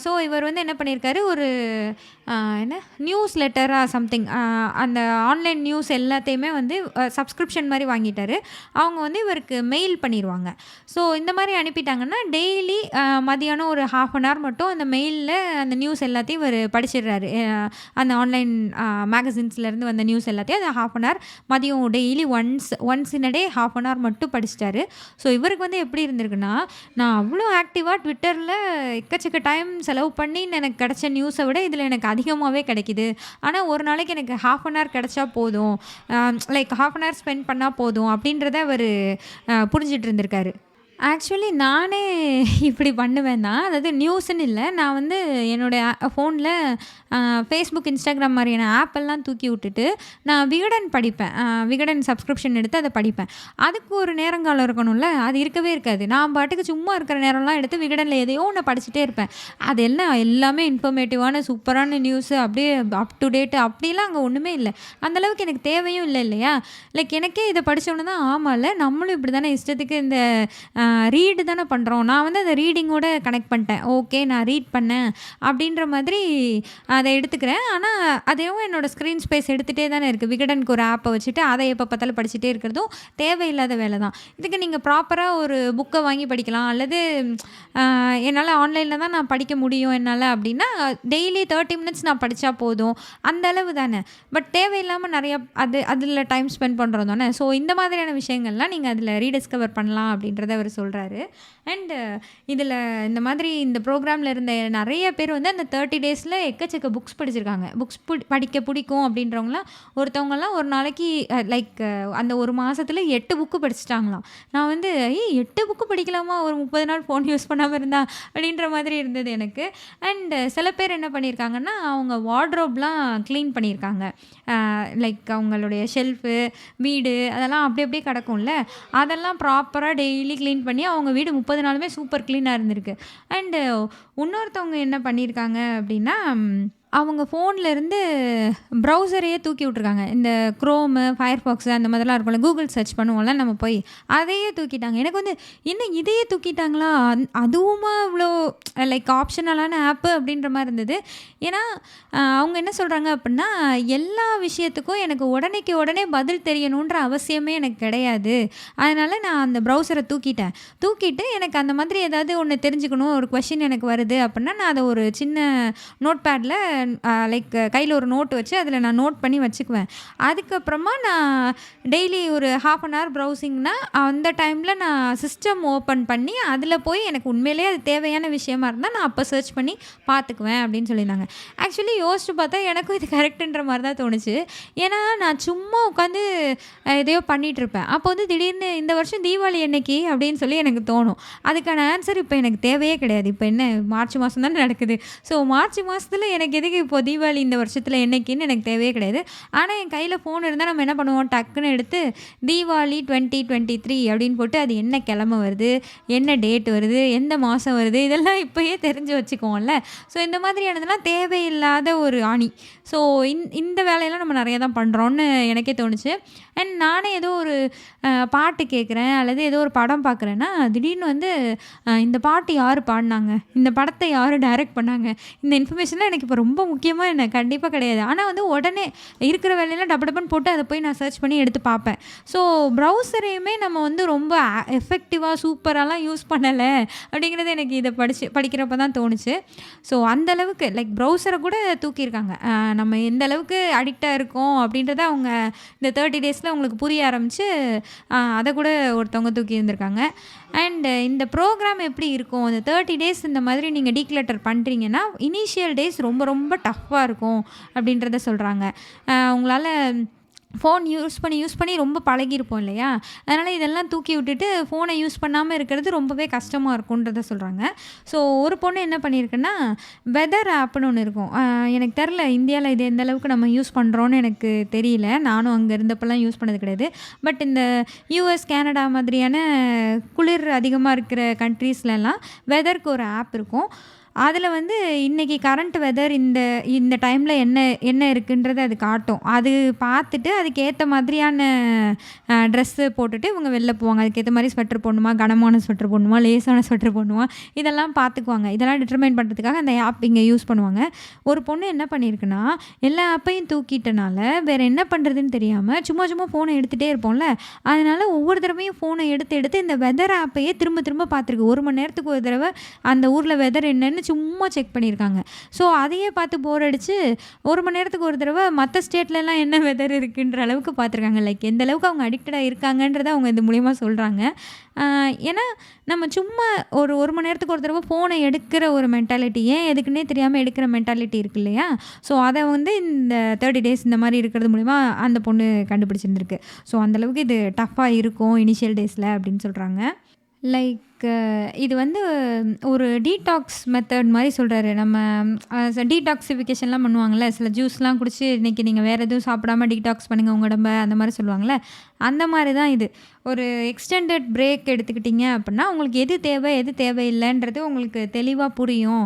ஸோ இவர் வந்து என்ன பண்ணியிருக்காரு, ஒரு நியூஸ் லெட்டராக சம்திங், அந்த ஆன்லைன் நியூஸ் எல்லாத்தையுமே வந்து சப்ஸ்கிரிப்ஷன் மாதிரி வாங்கிட்டாரு. அவங்க வந்து இவருக்கு மெயில் பண்ணிடுவாங்க. ஸோ இந்த மாதிரி அனுப்பிட்டாங்கன்னா டெய்லி மதியானம் ஒரு 1/2 hour மட்டும் அந்த மெயிலில் அந்த நியூஸ் எல்லாத்தையும் இவர் படிச்சிடுறாரு. அந்த ஆன்லைன் மேகசின்ஸ்லேருந்து வந்த நியூஸ் எல்லாத்தையும் அது 1/2 hour மதியம் daily once in a day 1/2 hour மட்டும் படிச்சிட்டாரு. ஸோ இவருக்கு வந்து எப்படி இருந்திருக்குன்னா, நான் அவ்வளோ ஆக்டிவாக ட்விட்டரில் எக்கச்சக்க டைம் செலவு பண்ணி எனக்கு கிடைச்ச நியூஸை விட இதில் எனக்கு அதிகமாகவே கிடைக்கிது. ஆனால் ஒரு நாளைக்கு எனக்கு 1/2 hour கிடைச்சா போதும், லைக் 1/2 hour ஸ்பெண்ட் பண்ணால் போதும் அப்படின்றத அவர் புரிஞ்சிட்டு இருந்திருக்காரு. ஆக்சுவலி நானே இப்படி பண்ணுவேன் தான். அதாவது நியூஸ்ன்னு இல்லை, நான் வந்து என்னோடய ஃபோனில் ஃபேஸ்புக், இன்ஸ்டாகிராம் மாதிரியான ஆப்பெல்லாம் தூக்கி விட்டுட்டு நான் விகடன் படிப்பேன். விகடன் சப்ஸ்கிரிப்ஷன் எடுத்து அதை படிப்பேன். அதுக்கு ஒரு நேரங்காலம் இருக்கணும்ல, அது இருக்கவே இருக்காது. நான் பாட்டுக்கு சும்மா இருக்கிற நேரம்லாம் எடுத்து விகடனில் எதையோ ஒன்று படிச்சுட்டே இருப்பேன். அது எல்லாமே இன்ஃபர்மேட்டிவான சூப்பரான நியூஸு, அப்படியே அப் டு டேட்டு அப்படிலாம் அங்கே ஒன்றுமே இல்லை. அந்தளவுக்கு எனக்கு தேவையும் இல்லை இல்லையா. லைக் எனக்கே இதை படித்தோன்னு தான், ஆமாம்ல நம்மளும் இப்படி தானே இஷ்டத்துக்கு இந்த ரீடு தானே பண்ணுறோம், நான் வந்து அதை ரீடிங்கோட கனெக்ட் பண்ணிட்டேன். ஓகே நான் ரீட் பண்ணேன் அப்படின்ற மாதிரி அதை எடுத்துக்கிறேன். ஆனால் அதையும் என்னோடய ஸ்க்ரீன் ஸ்பேஸ் எடுத்துகிட்டே தானே இருக்குது. விகடனுக்கு ஒரு ஆப்பை வச்சுட்டு அதை எப்போ பார்த்தாலும் படிச்சுட்டே இருக்கிறதும் தேவையில்லாத வேலை தான். இதுக்கு நீங்கள் ப்ராப்பராக ஒரு புக்கை வாங்கி படிக்கலாம். அல்லது என்னால் ஆன்லைனில் தான் நான் படிக்க முடியும் என்னால் அப்படின்னா டெய்லி 30 minutes நான் படித்தா போதும், அந்த அளவு தானே. பட் தேவையில்லாமல் நிறையா அதில் டைம் ஸ்பெண்ட் பண்ணுறோம் தானே. ஸோ இந்த மாதிரியான விஷயங்கள்லாம் நீங்கள் அதில் ரீடிஸ்கவர் பண்ணலாம் அப்படின்றத அவர் சொல்கிறாரு. அண்டு இதில் இந்த மாதிரி இந்த ப்ரோக்ராமில் இருந்த நிறைய பேர் வந்து அந்த 30 டேஸில் எக்கச்சக்க புக்ஸ் படிச்சிருக்காங்க. புக்ஸ் படிக்க பிடிக்கும் அப்படின்றவங்களாம் ஒருத்தவங்கலாம் ஒரு நாளைக்கு லைக் அந்த ஒரு மாதத்தில் 8 புக்கு படிச்சிட்டாங்களாம். நான் வந்து 8 புக்கு படிக்கலாமா ஒரு 30 நாள் ஃபோன் யூஸ் பண்ணாமல் இருந்தா அப்படின்ற மாதிரி இருந்தது எனக்கு. அண்டு சில பேர் என்ன பண்ணியிருக்காங்கன்னா அவங்க வார்ட்ரோப்லாம் க்ளீன் பண்ணியிருக்காங்க. லைக் அவங்களுடைய ஷெல்ஃபு வீடு அதெல்லாம் அப்படி அப்படியே கிடக்கும்ல, அதெல்லாம் ப்ராப்பராக டெய்லி க்ளீன் பண்ணி அவங்க வீடு 30 நாளுமே சூப்பர் க்ளீனாக இருந்திருக்கு. அண்டு இன்னொருத்தவங்க என்ன பண்ணியிருக்காங்க அப்படின்னா அவங்க ஃபோன்லேருந்து ப்ரௌசரையே தூக்கி விட்ருக்காங்க. இந்த க்ரோமு, ஃபயர்ஃபாக்ஸு அந்த மாதிரிலாம் இருக்கும்ல, கூகுள் சர்ச் பண்ணுவோம்ல நம்ம போய், அதையே தூக்கிட்டாங்க. எனக்கு வந்து என்ன இதையே தூக்கிட்டாங்களா, அதுவுமா இவ்வளோ லைக் ஆப்ஷனலான ஆப்பு அப்படின்ற மாதிரி இருந்தது. ஏன்னா அவங்க என்ன சொல்கிறாங்க அப்படின்னா, எல்லா விஷயத்துக்கும் எனக்கு உடனேக்கு உடனே பதில் தெரியணுன்ற அவசியமே எனக்கு கிடையாது. அதனால் நான் அந்த ப்ரௌசரை தூக்கிட்டு எனக்கு அந்த மாதிரி ஏதாவது ஒன்று தெரிஞ்சுக்கணும், ஒரு கொஷின் எனக்கு வருது அப்படின்னா நான் அதை ஒரு சின்ன நோட் பேடில் லைக் கையில் ஒரு நோட் வச்சு அதில் நான் நோட் பண்ணி வச்சுக்குவேன். அதுக்கப்புறமா நான் டெய்லி ஒரு 1/2 hour ப்ரௌசிங்னா அந்த டைமில் நான் சிஸ்டம் ஓப்பன் பண்ணி அதில் போய் எனக்கு உண்மையிலே அது தேவையான விஷயமா இருந்தால் நான் அப்போ சர்ச் பண்ணி பார்த்துக்குவேன் அப்படின்னு சொல்லியிருந்தாங்க. ஆக்சுவலி யோசிச்சு பார்த்தா எனக்கும் இது கரெக்டுன்ற மாதிரி தான் தோணுச்சு. ஏன்னா நான் சும்மா உட்காந்து எதையோ பண்ணிகிட்ருப்பேன். அப்போ வந்து திடீர்னு இந்த வருஷம் தீபாவளி என்னைக்கு அப்படின்னு சொல்லி எனக்கு தோணும். அதுக்கான ஆன்சர் இப்போ எனக்கு தேவையே கிடையாது. இப்போ என்ன மார்ச் மாதம் தானே நடக்குது. ஸோ மார்ச் மாதத்தில் எனக்கு எதுக்கு இப்போ தீபாவளி இந்த வருஷத்தில் என்னைக்குன்னு எனக்கு தேவையே கிடையாது. ஆனால் என் கையில் ஃபோன் இருந்தால் நம்ம என்ன பண்ணுவோம், டக்குன்னு எடுத்து தீபாவளி 2023 அப்படின்னு போட்டு அது என்ன கிழமை வருது, என்ன டேட் வருது, எந்த மாதம் வருது, இதெல்லாம் இப்போயே தெரிஞ்சு வச்சுக்குவோம்ல. ஸோ இந்த மாதிரியானதெல்லாம் தேவையில்லாத ஒரு ஆணி. ஸோ இந்த வேலையெல்லாம் நம்ம நிறைய தான் பண்ணுறோன்னு எனக்கே தோணுச்சு. அண்ட் நானே ஏதோ ஒரு பாட்டு கேட்குறேன் அல்லது ஏதோ ஒரு படம் பார்க்குறேன்னா திடீர்னு வந்து இந்த பாட்டு யார் பாடினாங்க, இந்த படத்தை யார் டைரக்ட் பண்ணாங்க, இந்த இன்ஃபர்மேஷன்லாம் எனக்கு இப்போ ரொம்ப முக்கியமாக என்ன கண்டிப்பாக கிடையாது. ஆனால் வந்து உடனே இருக்கிற வேலையெல்லாம் டப்புன்னு போட்டு அதை போய் நான் சர்ச் பண்ணி எடுத்து பார்ப்பேன். ஸோ ப்ரௌசரையுமே நம்ம வந்து ரொம்ப எஃபெக்டிவாக சூப்பராலாம் யூஸ் பண்ணலை அப்படிங்கிறது எனக்கு இதை படிக்கிறப்ப தான் தோணுச்சு. ஸோ அந்தளவுக்கு லைக் ப்ரௌசரை கூட தூக்கியிருக்காங்க. நம்ம எந்த அளவுக்கு அடிக்டாக இருக்கோம் அப்படின்றத அவங்க இந்த 30 டேஸில் உங்களுக்கு புரிய ஆரம்பித்து அதை கூட ஒருத்தவங்க தூக்கி இருந்திருக்காங்க. அண்டு இந்த ப்ரோக்ராம் எப்படி இருக்கும், இந்த 30 டேஸ் இந்த மாதிரி நீங்கள் டீக்ளட்டர் பண்ணுறீங்கன்னா இனிஷியல் டேஸ் ரொம்ப ரொம்ப டஃப்பாக இருக்கும் அப்படின்றத சொல்கிறாங்க. உங்களால் ஃபோன் யூஸ் பண்ணி ரொம்ப பழகியிருப்போம் இல்லையா, அதனால் இதெல்லாம் தூக்கி விட்டுட்டு ஃபோனை யூஸ் பண்ணாமல் இருக்கிறது ரொம்பவே கஷ்டமாக இருக்குன்றத சொல்கிறாங்க. ஸோ ஒரு பொண்ணு என்ன பண்ணியிருக்குன்னா வெதர் ஆப்னு ஒன்று இருக்கும். எனக்கு தெரில இந்தியாவில் இது எந்த அளவுக்கு நம்ம யூஸ் பண்ணுறோன்னு எனக்கு தெரியல, நானும் அங்கே இருந்தப்பெல்லாம் யூஸ் பண்ணது கிடையாது. பட் இந்த யூஎஸ், கனடா மாதிரியான குளிர் அதிகமாக இருக்கிற கண்ட்ரீஸ்லலாம் வெதருக்கு ஒரு ஆப் இருக்கும். அதில் வந்து இன்றைக்கி கரண்ட் வெதர் இந்த டைமில் என்ன இருக்குன்றது அது காட்டும். அது பார்த்துட்டு அதுக்கேற்ற மாதிரியான ட்ரெஸ்ஸு போட்டுட்டு இவங்க வெளில போவாங்க. அதுக்கேற்ற மாதிரி ஸ்வெட்டர் போடணுமா, கனமான ஸ்வெட்டர் போடணுமா, லேசான ஸ்வெட்டர் போடணுமா, இதெல்லாம் பார்த்துக்குவாங்க. இதெல்லாம் டிட்டர்மைன் பண்ணுறதுக்காக அந்த ஆப் இங்கே யூஸ் பண்ணுவாங்க. ஒரு பொண்ணு என்ன பண்ணியிருக்குன்னா எல்லா ஆப்பையும் தூக்கிட்டனால வேறு என்ன பண்ணுறதுன்னு தெரியாமல் சும்மா ஃபோனை எடுத்துகிட்டே இருப்போம்ல, அதனால் ஒவ்வொரு தடவையும் ஃபோனை எடுத்து இந்த வெதர் ஆப்பையே திரும்ப பார்த்துருக்கு. 1 மணி நேரத்துக்கு ஒரு தடவை அந்த ஊரில் வெதர் என்னன்னு சும்மா செக் பண்ணியிருக்காங்க. ஸோ அதையே பார்த்து போர் அடித்து 1 மணி நேரத்துக்கு ஒரு தடவை மற்ற ஸ்டேட்லலாம் என்ன வெதர் இருக்குன்ற அளவுக்கு பார்த்துருக்காங்க. லைக் எந்த அளவுக்கு அவங்க அடிக்டடாக இருக்காங்கன்றதை அவங்க இது மூலிமா சொல்கிறாங்க. ஏன்னா நம்ம சும்மா ஒரு மணி நேரத்துக்கு ஒரு தடவை ஃபோனை எடுக்கிற ஒரு மென்டாலிட்டி, ஏன் எதுக்குன்னே தெரியாமல் எடுக்கிற மென்டாலிட்டி இருக்கு இல்லையா. ஸோ அதை வந்து இந்த 30 டேஸ் இந்த மாதிரி இருக்கிறது மூலிமா அந்த பொண்ணு கண்டுபிடிச்சிருந்துருக்கு. ஸோ அந்தளவுக்கு இது டஃப்பாக இருக்கும் இனிஷியல் டேஸில் அப்படின்னு சொல்கிறாங்க. லைக் இது வந்து ஒரு டீடாக்ஸ் மெத்தட் மாதிரி சொல்கிறாரு. நம்ம டீடாக்ஸிஃபிகேஷன்லாம் பண்ணுவாங்கள்ல, சில ஜூஸ்லாம் குடிச்சு இன்றைக்கி நீங்கள் வேறு எதுவும் சாப்பிடாமல் டீடாக்ஸ் பண்ணுங்கள் உங்கள் உடம்ப, அந்த மாதிரி சொல்லுவாங்கள்ல, அந்த மாதிரி தான் இது. ஒரு எக்ஸ்டெண்டட் பிரேக் எடுத்துக்கிட்டிங்க அப்படின்னா உங்களுக்கு எது தேவை எது தேவையில்லைன்றது உங்களுக்கு தெளிவாக புரியும்.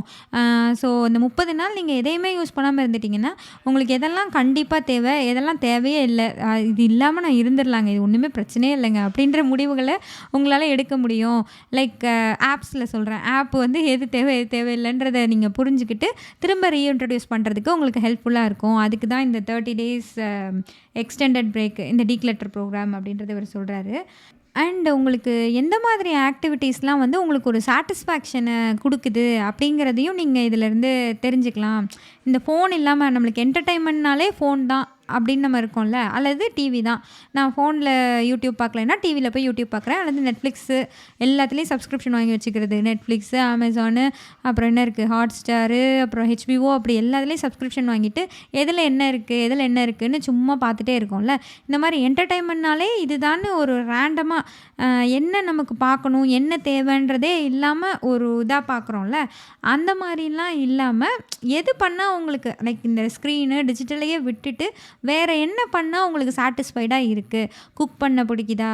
ஸோ இந்த 30 நாள் நீங்கள் எதையுமே யூஸ் பண்ணாமல் இருந்துட்டிங்கன்னா உங்களுக்கு எதெல்லாம் கண்டிப்பாக தேவை, எதெல்லாம் தேவையே இல்லை, இது இல்லாமல் நான் இருந்துடலாங்க, இது ஒன்றுமே பிரச்சனையே இல்லைங்க அப்படின்ற முடிவுகளை உங்களால் எடுக்க முடியும். லைக் ஆப்ஸில் சொல்கிறேன், ஆப் வந்து எது தேவையில்லைன்றதை நீங்கள் புரிஞ்சுக்கிட்டு திரும்ப ரீஇன்ட்ரடியூஸ் பண்ணுறதுக்கு உங்களுக்கு ஹெல்ப்ஃபுல்லாக இருக்கும். அதுக்கு தான் இந்த 30 டேஸ் எக்ஸ்டெண்டட் பிரேக், இந்த டீக்ளட்டர் ப்ரோக்ராம் அப்படின்றத இவர் சொல்கிறாரு. அண்ட் உங்களுக்கு எந்த மாதிரி ஆக்டிவிட்டீஸ்லாம் வந்து உங்களுக்கு ஒரு சாட்டிஸ்ஃபேக்ஷனை கொடுக்குது அப்படிங்கிறதையும் நீங்கள் இதிலேருந்து தெரிஞ்சுக்கலாம். இந்த ஃபோன் இல்லாமல் நம்மளுக்கு என்டர்டெயின்மெண்ட்னாலே ஃபோன் தான் அப்படின்னு நம்ம இருக்கோம்ல, அல்லது டிவி தான். நான் ஃபோனில் யூடியூப் பார்க்கலன்னா டிவியில் போய் யூடியூப் பார்க்குறேன், அல்லது நெட்ஃப்ளிக்ஸு எல்லாத்துலேயும் சப்ஸ்கிரிப்ஷன் வாங்கி வச்சுக்கிறது. நெட்ஃப்ளிக்ஸு, அமேசானு, அப்புறம் என்ன இருக்குது, ஹாட்ஸ்டாரு, அப்புறம் ஹெச்பிஓ, அப்படி எல்லாத்துலேயும் சப்ஸ்கிரிப்ஷன் வாங்கிட்டு எதில் என்ன இருக்குது எதில் என்ன இருக்குதுன்னு சும்மா பார்த்துட்டே இருக்கோம்ல. இந்த மாதிரி என்டர்டைன்மெண்ட்னாலே இதுதான்னு ஒரு ரேண்டமாக என்ன நமக்கு பார்க்கணும், என்ன தேவைன்றதே இல்லாமல் ஒரு இதாக பார்க்குறோம்ல. அந்த மாதிரிலாம் இல்லாமல் எது பண்ணால் உங்களுக்கு லைக் இந்த ஸ்க்ரீனு டிஜிட்டலையே விட்டுட்டு வேறு என்ன பண்ணால் உங்களுக்கு சாட்டிஸ்ஃபைடாக இருக்குது. குக் பண்ண பிடிக்குதா,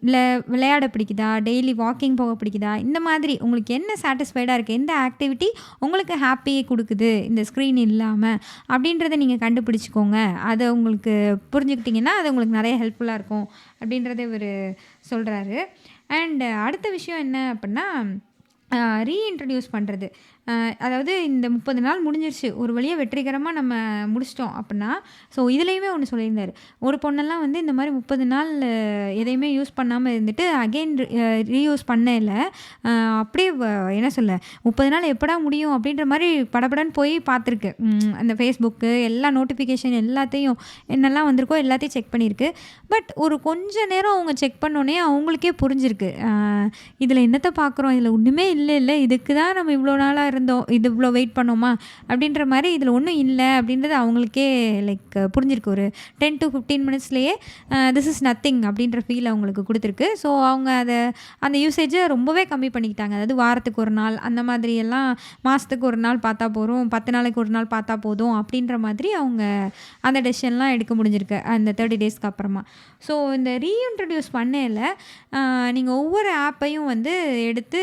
இல்லை விளையாட பிடிக்குதா, டெய்லி வாக்கிங் போக பிடிக்குதா, இந்த மாதிரி உங்களுக்கு என்ன சாட்டிஸ்ஃபைடாக இருக்குது, எந்த ஆக்டிவிட்டி உங்களுக்கு ஹாப்பியை கொடுக்குது இந்த ஸ்க்ரீன் இல்லாமல் அப்படின்றத நீங்கள் கண்டுபிடிச்சிக்கோங்க. அதை உங்களுக்கு புரிஞ்சுக்கிட்டிங்கன்னா அது உங்களுக்கு நிறைய ஹெல்ப்ஃபுல்லாக இருக்கும் அப்படின்றத இவர் சொல்கிறாரு. அண்ட் அடுத்த விஷயம் என்ன அப்படின்னா, ரீஇன்ட்ரடியூஸ் பண்ணுறது. அதாவது இந்த 30 நாள் முடிஞ்சிருச்சு, ஒரு வழியாக வெற்றிகரமாக நம்ம முடிச்சிட்டோம் அப்படின்னா, ஸோ இதுலேயுமே ஒன்று சொல்லியிருந்தார். ஒரு பொண்ணெல்லாம் வந்து இந்த மாதிரி 30 நாள் எதையுமே யூஸ் பண்ணாமல் இருந்துட்டு அகெயின் ரீயூஸ் பண்ணல, அப்படியே என்ன சொல்ல 30 நாள் எப்படா முடியும் அப்படின்ற மாதிரி படபடன்னு போய் பார்த்துருக்கு. அந்த ஃபேஸ்புக்கு எல்லா நோட்டிஃபிகேஷன் எல்லாத்தையும் என்னெல்லாம் வந்திருக்கோ எல்லாத்தையும் செக் பண்ணியிருக்கு. பட் ஒரு கொஞ்ச நேரம் அவங்க செக் பண்ணோன்னே அவங்களுக்கே புரிஞ்சிருக்கு, இதில் என்னத்தை பார்க்குறோம், இதில் ஒன்றுமே இல்லை, இதுக்கு தான் நம்ம இவ்வளோ நாளாக இருந்தோம், இது இவ்வளோ வெயிட் பண்ணோமா அப்படின்ற மாதிரி, இதில் ஒன்றும் இல்லை அப்படின்றது அவங்களுக்கே லைக் புரிஞ்சிருக்கு. ஒரு 10 to 15 மினிட்ஸ்லேயே திஸ் இஸ் நத்திங் அப்படின்ற ஃபீல் அவங்களுக்கு கொடுத்துருக்கு. ஸோ அவங்க அந்த யூசேஜை ரொம்பவே கம்மி பண்ணிக்கிட்டாங்க. அதாவது வாரத்துக்கு ஒரு நாள் அந்த மாதிரியெல்லாம், மாதத்துக்கு ஒரு நாள் பார்த்தா போதும், 10 நாளைக்கு ஒரு நாள் பார்த்தா போதும் அப்படின்ற மாதிரி அவங்க அந்த டெசிஷன்லாம் எடுக்க முடிஞ்சிருக்கு அந்த 30 டேஸ்க்கு அப்புறமா. ஸோ இந்த ரீஇன்ட்ரடியூஸ் பண்ணையில் நீங்கள் ஒவ்வொரு ஆப்பையும் வந்து எடுத்து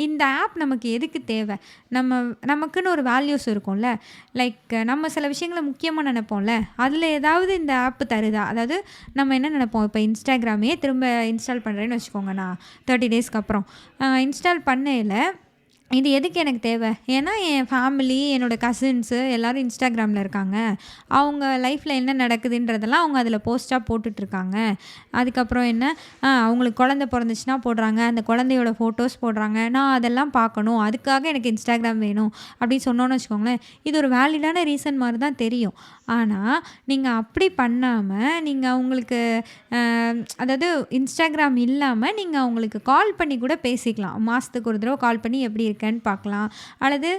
இந்த ஆப் நமக்கு எதுக்கு தேவை, நமக்குன்னு ஒரு வேல்யூஸ் இருக்கும்ல, லைக் நம்ம சில விஷயங்களை முக்கியமாக நினைப்போம்ல, அதில் ஏதாவது இந்த ஆப் தருதா. அதாவது நம்ம என்ன நினைப்போம், இப்போ இன்ஸ்டாகிராமே திரும்ப இன்ஸ்டால் பண்ணுறேன்னு வச்சுக்கோங்க, நான் 30 டேஸ்க்கு அப்புறம் இன்ஸ்டால் பண்ணையில் இது எதுக்கு எனக்கு தேவை, ஏன்னா என் ஃபேமிலி, என்னோடய கசின்ஸு எல்லோரும் இன்ஸ்டாகிராமில் இருக்காங்க, அவங்க லைஃப்பில் என்ன நடக்குதுன்றதெல்லாம் அவங்க அதில் போஸ்ட்டாக போட்டுட்ருக்காங்க. அதுக்கப்புறம் என்ன, அவங்களுக்கு குழந்தை பிறந்துச்சுன்னா போடுறாங்க, அந்த குழந்தையோட ஃபோட்டோஸ் போடுறாங்க, நான் அதெல்லாம் பார்க்கணும், அதுக்காக எனக்கு இன்ஸ்டாகிராம் வேணும் அப்படின்னு சொன்னோன்னு வச்சுக்கோங்களேன், இது ஒரு வேலிடான ரீசன் மாதிரி தான் தெரியும். ஆனால் நீங்கள் அப்படி பண்ணாமல், நீங்கள் அவங்களுக்கு அதாவது இன்ஸ்டாகிராம் இல்லாமல் நீங்கள் அவங்களுக்கு கால் பண்ணி கூட பேசிக்கலாம். மாதத்துக்கு ஒரு தடவை கால் பண்ணி எப்படி இருக்கேன்னு பார்க்கலாம், அல்லது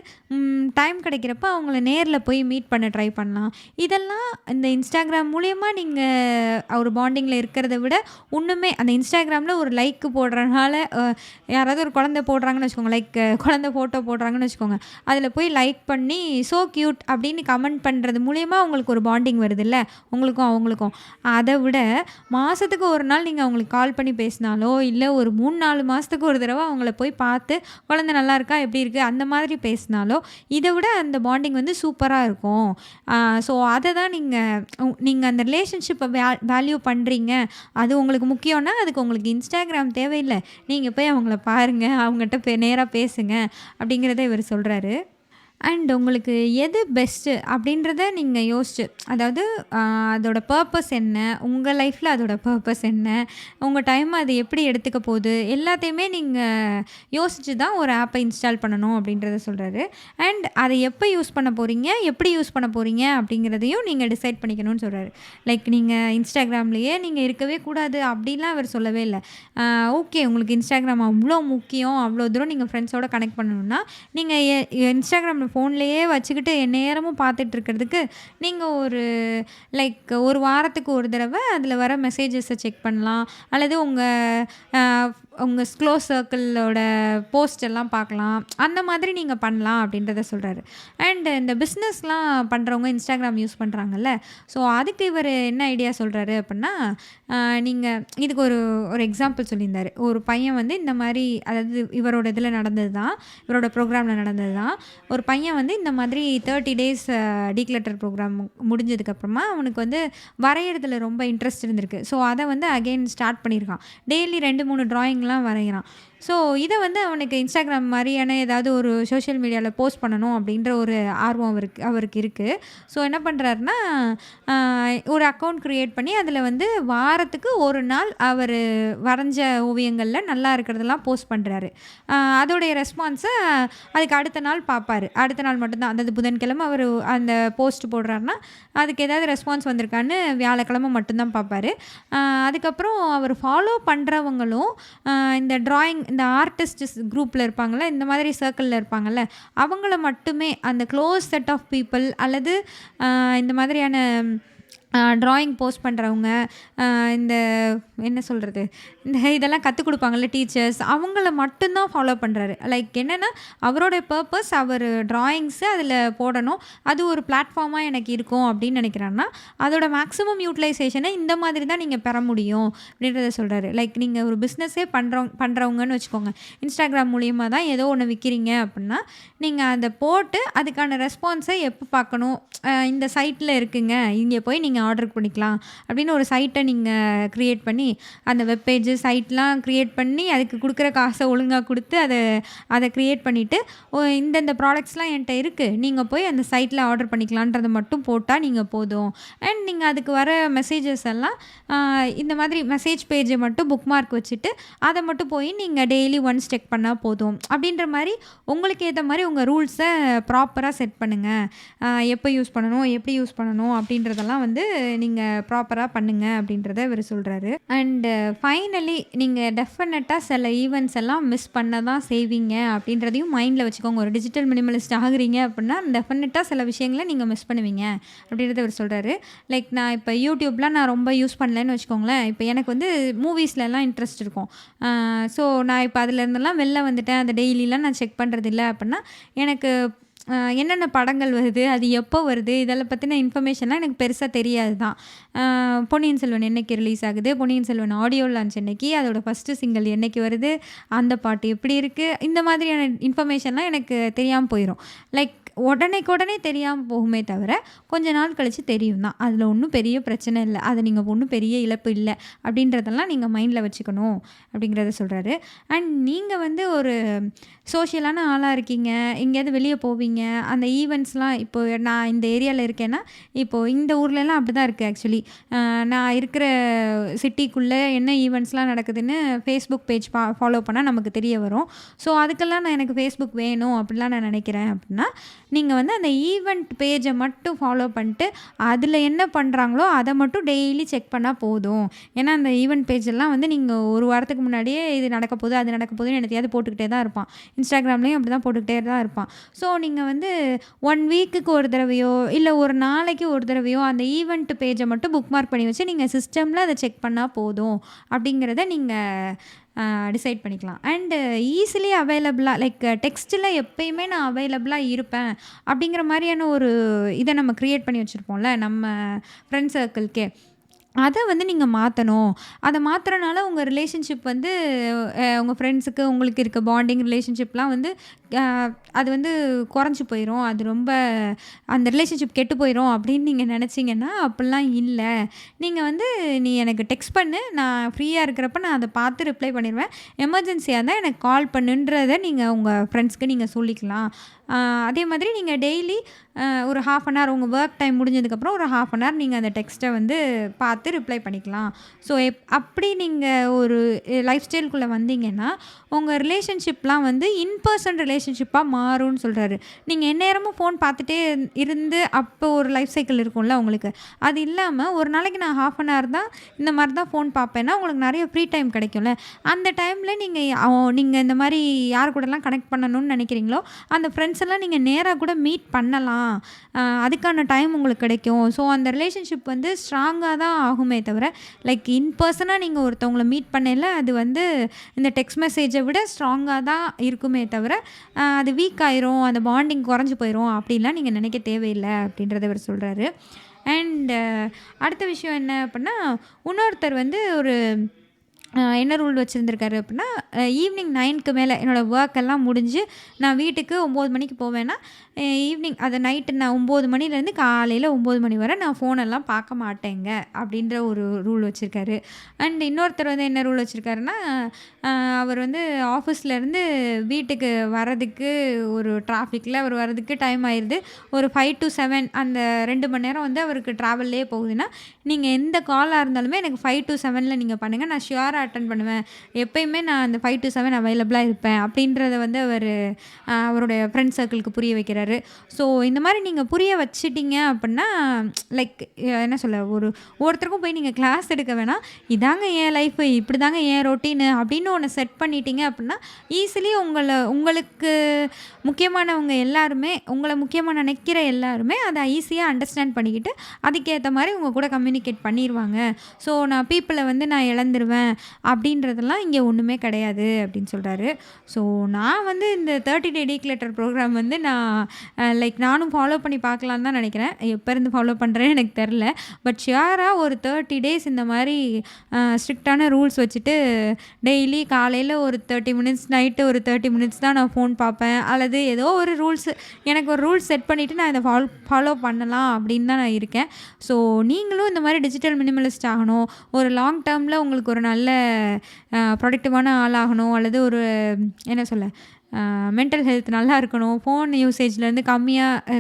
டைம் கிடைக்கிறப்ப அவங்கள நேரில் போய் மீட் பண்ண ட்ரை பண்ணலாம். இதெல்லாம் இந்த இன்ஸ்டாகிராம் மூலயமா நீங்கள் ஒரு பாண்டிங்கில் இருக்கிறத விட ஒன்றுமே, அந்த இன்ஸ்டாகிராமில் ஒரு லைக்கு போடுறதுனால, யாராவது ஒரு குழந்தை போடுறாங்கன்னு வச்சுக்கோங்க, லைக் குழந்தை ஃபோட்டோ போடுறாங்கன்னு வச்சுக்கோங்க, அதில் போய் லைக் பண்ணி ஸோ க்யூட் அப்படின்னு கமெண்ட் பண்ணுறது மூலயமா அவங்களுக்கு ஒரு பாண்டிங் வருது இல்லை உங்களுக்கும் அவங்களுக்கும். அதை விட மாதத்துக்கு ஒரு நாள் நீங்கள் அவங்களுக்கு கால் பண்ணி பேசினாலோ, இல்லை ஒரு 3-4 மாதத்துக்கு ஒரு தடவை அவங்கள போய் பார்த்து குழந்தை நல்லா இருக்கா, எப்படி இருக்குது, அந்த மாதிரி பேசினாலோ இதை விட அந்த பாண்டிங் வந்து சூப்பராக இருக்கும். ஸோ அதை தான் நீங்கள் அந்த ரிலேஷன்ஷிப்பை வேல்யூ பண்ணுறீங்க, அது உங்களுக்கு முக்கியம்னா அதுக்கு உங்களுக்கு இன்ஸ்டாகிராம் தேவையில்லை, நீங்கள் போய் அவங்கள பாருங்கள், அவங்ககிட்ட நேராக பேசுங்க அப்படிங்கிறத இவர் சொல்கிறாரு. அண்ட் உங்களுக்கு எது பெஸ்ட்டு அப்படின்றத நீங்கள் யோசிச்சு, அதாவது அதோட பர்பஸ் என்ன, உங்கள் லைஃப்பில் அதோட பர்பஸ் என்ன, உங்கள் டைம் அது எப்படி எடுத்துக்க போகுது, எல்லாத்தையுமே நீங்கள் யோசித்து தான் ஒரு ஆப்பை இன்ஸ்டால் பண்ணணும் அப்படின்றத சொல்கிறாரு. அண்ட் அதை எப்போ யூஸ் பண்ண போகிறீங்க, எப்படி யூஸ் பண்ண போகிறீங்க அப்படிங்கிறதையும் நீங்கள் டிசைட் பண்ணிக்கணும்னு சொல்கிறாரு. லைக் நீங்கள் இன்ஸ்டாகிராம்லேயே நீங்கள் இருக்கவே கூடாது அப்படிலாம் அவர் சொல்லவே இல்லை. ஓகே, உங்களுக்கு இன்ஸ்டாகிராம் அவ்வளோ முக்கியம், அவ்வளோ தூரம் நீங்கள் ஃப்ரெண்ட்ஸோடு கனெக்ட் பண்ணணுன்னா நீங்கள் இன்ஸ்டாகிராமில் ஃபோன்லேயே வச்சுக்கிட்டு நேரமும் பார்த்துட்ருக்கிறதுக்கு நீங்கள் ஒரு வாரத்துக்கு ஒரு தடவை அதில் வர மெசேஜஸை செக் பண்ணலாம், அல்லது உங்கள் க்ளோஸ் சர்க்கிளோட போஸ்ட் எல்லாம் பார்க்கலாம், அந்த மாதிரி நீங்கள் பண்ணலாம் அப்படின்றத சொல்கிறாரு. அண்ட் இந்த பிஸ்னஸ்லாம் பண்ணுறவங்க இன்ஸ்டாகிராம் யூஸ் பண்ணுறாங்கல்ல, ஸோ அதுக்கு இவர் என்ன ஐடியா சொல்கிறாரு அப்படின்னா, நீங்கள் இதுக்கு ஒரு எக்ஸாம்பிள் சொல்லியிருந்தார். ஒரு பையன் வந்து இந்த மாதிரி, அதாவது இவரோட இதில் நடந்தது தான், இவரோட ப்ரோக்ராமில் நடந்தது தான். ஒரு பையன் வந்து இந்த மாதிரி 30 டேஸ் டீக்ளட்டர் ப்ரோக்ராம் முடிஞ்சதுக்கப்புறமா அவனுக்கு வந்து வரைகிறதுல ரொம்ப இன்ட்ரெஸ்ட் இருந்திருக்கு. ஸோ அதை வந்து அகெயின் ஸ்டார்ட் பண்ணியிருக்கான். டெய்லி 2-3 ட்ராயிங்லாம் வரைகிறான். ஸோ இதை வந்து அவனுக்கு இன்ஸ்டாகிராம் மாதிரியான ஏதாவது ஒரு சோஷியல் மீடியாவில் போஸ்ட் பண்ணணும் அப்படின்ற ஒரு ஆர்வம் அவருக்கு இருக்குது. ஸோ என்ன பண்ணுறாருன்னா, ஒரு அக்கௌண்ட் க்ரியேட் பண்ணி அதில் வந்து வாரத்துக்கு ஒரு நாள் அவர் வரைஞ்ச ஓவியங்களில் நல்லா இருக்கிறதெல்லாம் போஸ்ட் பண்ணுறாரு. அதோடைய ரெஸ்பான்ஸை அதுக்கு அடுத்த நாள் பார்ப்பார். அடுத்த நாள் மட்டும்தான், அதாவது புதன்கிழமை அவர் அந்த போஸ்ட் போடுறாருன்னா அதுக்கு ஏதாவது ரெஸ்பான்ஸ் வந்திருக்கான்னு வியாழக்கிழமை மட்டும்தான் பார்ப்பார். அதுக்கப்புறம் அவர் ஃபாலோ பண்ணுறவங்களும் இந்த ட்ராயிங், இந்த ஆர்டிஸ்ட் குரூப்பில் இருப்பாங்கள்ல, இந்த மாதிரி சர்க்கிளில் இருப்பாங்கள்ல, அவங்கள மட்டுமே, அந்த க்ளோஸ் செட் ஆஃப் பீப்புள் அல்லது இந்த மாதிரியான ட்ராயிங் போஸ்ட் பண்ணுறவங்க, இந்த என்ன சொல்கிறது, இதெல்லாம் கற்றுக் கொடுப்பாங்கள்ல டீச்சர்ஸ், அவங்கள மட்டும்தான் ஃபாலோ பண்ணுறாரு. லைக் என்னென்னா, அவரோட பர்பஸ் அவர் ட்ராயிங்ஸு அதில் போடணும், அது ஒரு பிளாட்ஃபார்மாக எனக்கு இருக்கும் அப்படின்னு நினைக்கிறாருன்னா, அதோட மேக்ஸிமம் யூட்டிலைசேஷனை இந்த மாதிரி தான் நீங்கள் பெற முடியும் அப்படின்றத சொல்கிறாரு. லைக் நீங்கள் ஒரு பிஸ்னஸே பண்ணுறவங்கன்னு வச்சுக்கோங்க, இன்ஸ்டாகிராம் மூலியமாக தான் ஏதோ ஒன்று விற்கிறீங்க அப்படின்னா, நீங்கள் அதை போட்டு அதுக்கான ரெஸ்பான்ஸை எப்போ பார்க்கணும், இந்த சைட்டில் இருக்குங்க, இங்கே போய் நீங்கள் ஆர்டர் பண்ணிக்கலாம் அப்படின்னு ஒரு சைட்டை நீங்கள் க்ரியேட் பண்ணி, அந்த வெப்பேஜ் சைட்லாம் க்ரியேட் பண்ணி அதுக்கு கொடுக்குற காசை ஒழுங்காக கொடுத்து அதை க்ரியேட் பண்ணிவிட்டு, இந்தந்த ப்ராடக்ட்ஸ்லாம் என்கிட்ட இருக்குது, நீங்கள் போய் அந்த சைட்டில் ஆர்டர் பண்ணிக்கலான்றதை மட்டும் போட்டால் நீங்கள் போதும். அண்ட் நீங்கள் அதுக்கு வர மெசேஜஸ் எல்லாம் இந்த மாதிரி மெசேஜ் பேஜை மட்டும் புக் மார்க் வச்சுட்டு அதை மட்டும் போய் நீங்கள் டெய்லி ஒன்ஸ் செக் பண்ணால் போதும் அப்படின்ற மாதிரி உங்களுக்கு ஏற்ற மாதிரி உங்கள் ரூல்ஸை ப்ராப்பராக செட் பண்ணுங்கள். எப்போ யூஸ் பண்ணணும், எப்படி யூஸ் பண்ணணும் அப்படின்றதெல்லாம் வந்து நீங்கள் ப்ராப்பராக பண்ணுங்கள் அப்படின்றத இவர் சொல்கிறாரு. அண்டு ஃபைனலி நீங்கள் டெஃபினட்டாக சில ஈவெண்ட்ஸ் எல்லாம் மிஸ் பண்ண தான் செய்வீங்க அப்படின்றதையும் மைண்டில் வச்சுக்கோங்க. ஒரு டிஜிட்டல் மினிமலிஸ்ட் ஆகுறீங்க அப்படின்னா டெஃபினட்டாக சில விஷயங்களை நீங்கள் மிஸ் பண்ணுவீங்க அப்படின்றத இவர் சொல்கிறாரு. லைக் நான் இப்போ யூடியூப்லாம் நான் ரொம்ப யூஸ் பண்ணலன்னு வச்சுக்கோங்களேன். இப்போ எனக்கு வந்து மூவிஸ்லலாம் இன்ட்ரெஸ்ட் இருக்கும். ஸோ நான் இப்போ அதுலேருந்தெல்லாம் வெளில வந்துட்டேன், அதை டெய்லிலாம் நான் செக் பண்ணுறது இல்லை அப்படின்னா, எனக்கு என்னென்ன படங்கள் வருது, அது எப்போ வருது, இதெல்லாம் பற்றின இன்ஃபர்மேஷன்லாம் எனக்கு பெருசாக தெரியாது தான். பொன்னியின் செல்வன் என்னைக்கு ரிலீஸ் ஆகுது, பொன்னியின் செல்வன் ஆடியோ லான்ச் என்னைக்கு, அதோட ஃபஸ்ட்டு சிங்கிள் என்னைக்கு வருது, அந்த பாட்டு எப்படி இருக்குது, இந்த மாதிரியான இன்ஃபர்மேஷன்லாம் எனக்கு தெரியாமல் போயிடும். லைக் உடனே தெரியாமல் போகுமே தவிர கொஞ்ச நாள் கழித்து தெரியும் தான். அதில் ஒன்றும் பெரிய பிரச்சனை இல்லை, அது நீங்கள் ஒன்றும் பெரிய இழப்பு இல்லை அப்படின்றதெல்லாம் நீங்கள் மைண்டில் வச்சுக்கணும் அப்படிங்கிறத சொல்கிறாரு. அண்ட் நீங்கள் வந்து ஒரு சோஷியலான ஆளாக இருக்கீங்க, எங்கேயாவது வெளியே போவீங்க, அந்த ஈவெண்ட்ஸ்லாம் இப்போ நான் இந்த ஏரியாவில் இருக்கேன்னா, இப்போது இந்த ஊர்லலாம் அப்படி தான் இருக்குது. ஆக்சுவலி நான் இருக்கிற சிட்டிக்குள்ளே என்ன ஈவெண்ட்ஸ்லாம் நடக்குதுன்னு ஃபேஸ்புக் பேஜ் ஃபாலோ பண்ணால் நமக்கு தெரிய வரும். ஸோ அதுக்கெல்லாம் நான் எனக்கு ஃபேஸ்புக் வேணும் அப்படிலாம் நான் நினைக்கிறேன் அப்படின்னா, நீங்கள் வந்து அந்த ஈவெண்ட் பேஜை மட்டும் ஃபாலோ பண்ணிட்டு அதில் என்ன பண்ணுறாங்களோ அதை மட்டும் டெய்லி செக் பண்ணால் போதும். ஏன்னா அந்த ஈவெண்ட் பேஜெல்லாம் வந்து நீங்கள் ஒரு வாரத்துக்கு முன்னாடியே இது நடக்க போகுது, அது நடக்க போகுதுன்னு என்னத்தையாவது போட்டுக்கிட்டே தான் இருப்பான். இன்ஸ்டாகிராம்லேயும் அப்படி தான் போட்டுக்கிட்டே தான் இருப்பான். ஸோ நீங்கள் வந்து 1 வீக்குக்கு ஒரு தடவையோ இல்லை ஒரு நாளைக்கு ஒரு தடவையோ அந்த ஈவெண்ட் பேஜை மட்டும் புக் மார்க் பண்ணி வச்சு நீங்கள் சிஸ்டமில் அதை செக் பண்ணால் போதும் அப்படிங்கிறத நீங்கள் டிசைட் பண்ணிக்கலாம். அண்டு ஈஸிலி அவைலபிளாக, லைக் டெக்ஸ்ட்டில் எப்பயுமே நான் அவைலபிளாக இருப்பேன் அப்படிங்கிற மாதிரியான ஒரு இதை நம்ம க்ரியேட் பண்ணி வச்சுருப்போம்ல நம்ம ஃப்ரெண்ட் சர்க்கிள்கே, அதை வந்து நீங்கள் மாற்றணும். அதை மாற்றுறனால உங்கள் ரிலேஷன்ஷிப் வந்து உங்கள் ஃப்ரெண்ட்ஸுக்கு உங்களுக்கு இருக்க பாண்டிங் ரிலேஷன்ஷிப்லாம் வந்து அது வந்து குறைஞ்சி போயிடும், அது ரொம்ப அந்த ரிலேஷன்ஷிப் கெட்டு போயிடும் அப்படின்னு நீங்கள் நினச்சிங்கன்னா அப்படிலாம் இல்லை. நீங்கள் வந்து நீ எனக்கு டெக்ஸ்ட் பண்ணு, நான் ஃப்ரீயாக இருக்கிறப்ப நான் அதை பார்த்து ரிப்ளை பண்ணிடுவேன், எமர்ஜென்சியாக இருந்தால் எனக்கு கால் பண்ணுன்றதை நீங்கள் உங்கள் ஃப்ரெண்ட்ஸ்க்கு நீங்கள் சொல்லிக்கலாம். அதே மாதிரி நீங்கள் டெய்லி ஒரு 1/2 அன் ஹவர் உங்கள் ஒர்க் டைம் முடிஞ்சதுக்கப்புறம் ஒரு 1/2 அன் ஹவர் நீங்கள் அந்த டெக்ஸ்ட்டை வந்து பார்த்து ரிப்ளை பண்ணிக்கலாம். ஸோ அப்படி நீங்கள் ஒரு லைஃப் ஸ்டைலுக்குள்ளே வந்தீங்கன்னா உங்கள் ரிலேஷன்ஷிப்லாம் வந்து இன்பர்சன் ரிலேஷன்ஷிப்பாக மாறும்னு சொல்கிறாரு. நீங்கள் எந்நேரமும் ஃபோன் பார்த்துட்டே இருந்து அப்போ ஒரு லைஃப் சைக்கிள் இருக்கும்ல உங்களுக்கு, அது இல்லாமல் ஒரு நாளைக்கு நான் 1/2 அன் ஹவர் தான் இந்த மாதிரி தான் ஃபோன் பார்ப்பேன்னா உங்களுக்கு நிறைய ஃப்ரீ டைம் கிடைக்கும்ல. அந்த டைமில் நீங்கள் இந்த மாதிரி யார் கூடலாம் கனெக்ட் பண்ணணும்னு நினைக்கிறீங்களோ அந்த ஃப்ரெண்ட்ஸ் எல்லாம் நீங்கள் நேராக கூட மீட் பண்ணலாம், அதுக்கான டைம் உங்களுக்கு கிடைக்கும். ஸோ அந்த ரிலேஷன்ஷிப் வந்து ஸ்ட்ராங்காக தான் ஆகுமே தவிர, லைக் இன்பர்சனாக நீங்கள் ஒருத்தவங்களை மீட் பண்ணல அது வந்து இந்த டெக்ஸ்ட் மெசேஜை விட ஸ்ட்ராங்காக தான் இருக்குமே தவிர அது வீக் ஆயிரும், அந்த பாண்டிங் குறைஞ்சி போயிடும் அப்படின்லாம் நீங்கள் நினைக்க தேவையில்லை அப்படின்றத இவர் சொல்கிறாரு. அண்ட் அடுத்த விஷயம் என்ன அப்படின்னா, இன்னொருத்தர் வந்து ஒரு என்ன ரூல் வச்சுருந்துருக்காரு அப்படின்னா, ஈவினிங் 9க்கு மேலே என்னோடய ஒர்க் எல்லாம் முடிஞ்சு நான் வீட்டுக்கு 9 மணிக்கு போவேன்னா, ஈவினிங் அது நைட்டு நான் 9 மணிலேருந்து காலையில் 9 மணி வரை நான் ஃபோனெல்லாம் பார்க்க மாட்டேங்க அப்படின்ற ஒரு ரூல் வச்சுருக்காரு. அண்ட் இன்னொருத்தர் வந்து என்ன ரூல் வச்சுருக்காருன்னா, அவர் வந்து ஆஃபீஸ்லேருந்து வீட்டுக்கு வரதுக்கு ஒரு டிராஃபிக்கில் அவர் வரதுக்கு டைம் ஆயிடுது. ஒரு 5 to 7 அந்த 2 மணி நேரம் வந்து அவருக்கு ட்ராவல்லே போகுதுன்னா, நீங்கள் எந்த காலாக இருந்தாலுமே எனக்கு 5 to 7ல் நீங்கள் பண்ணுங்கள், நான் ஷியோராக அட்டென்ட் பண்ணுவேன், எப்பயுமே நான் அந்த 5 to 7 அவைலபிளாக இருப்பேன் அப்படின்றத வந்து அவருடைய ஃப்ரெண்ட் சர்க்கிளுக்கு புரிய வைக்கிறாரு. ஸோ இந்த மாதிரி நீங்கள் புரிய வச்சிட்டிங்க அப்படின்னா, லைக் என்ன சொல்ல, ஒவ்வொருத்தருக்கும் போய் நீங்கள் கிளாஸ் எடுக்க வேணாம், இதாங்க என் லைஃபு, இப்படி தாங்க என் ரொட்டீனு அப்படின்னு ஒன்று செட் பண்ணிட்டீங்க அப்படின்னா, ஈஸிலி உங்களுக்கு முக்கியமானவங்க எல்லாருமே, உங்களை முக்கியமாக நினைக்கிற எல்லாருமே அதை ஈஸியாக அண்டர்ஸ்டாண்ட் பண்ணிக்கிட்டு அதுக்கேற்ற மாதிரி உங்கள் கூட கம்யூனிகேட் பண்ணிடுவாங்க. ஸோ நான் பீப்புளை வந்து நான் இழந்துருவேன் அப்படின்றதெல்லாம் இங்கே ஒன்றுமே கிடையாது அப்படின்னு சொல்கிறாரு. ஸோ நான் வந்து இந்த 30 டே டீக்ளட்டர் ப்ரோக்ராம் வந்து நானும் ஃபாலோ பண்ணி பார்க்கலான்னு தான் நினைக்கிறேன். எப்போ இருந்து ஃபாலோ பண்ணுறேன்னு எனக்கு தெரில. பட் ஷியராக ஒரு 30 டேஸ் இந்த மாதிரி ஸ்ட்ரிக்டான ரூல்ஸ் வச்சுட்டு டெய்லி காலையில் ஒரு 30 மினிட்ஸ், நைட்டு ஒரு 30 மினிட்ஸ் தான் நான் ஃபோன் பார்ப்பேன், அல்லது ஏதோ ஒரு எனக்கு ஒரு ரூல்ஸ் செட் பண்ணிவிட்டு நான் இதை ஃபாலோ பண்ணலாம் அப்படின்னு தான் நான் இருக்கேன். ஸோ நீங்களும் இந்த மாதிரி டிஜிட்டல் மினிமலிஸ்ட் ஆகணும், ஒரு லாங் டேர்மில் உங்களுக்கு ஒரு நல்ல ப்ரொடக்டிவான ஆளாகணும், அல்லது ஒரு என்ன சொல்ல, மென்டல் ஹெல்த் நல்லா இருக்கணும், ஃபோன் யூசேஜ்லேருந்து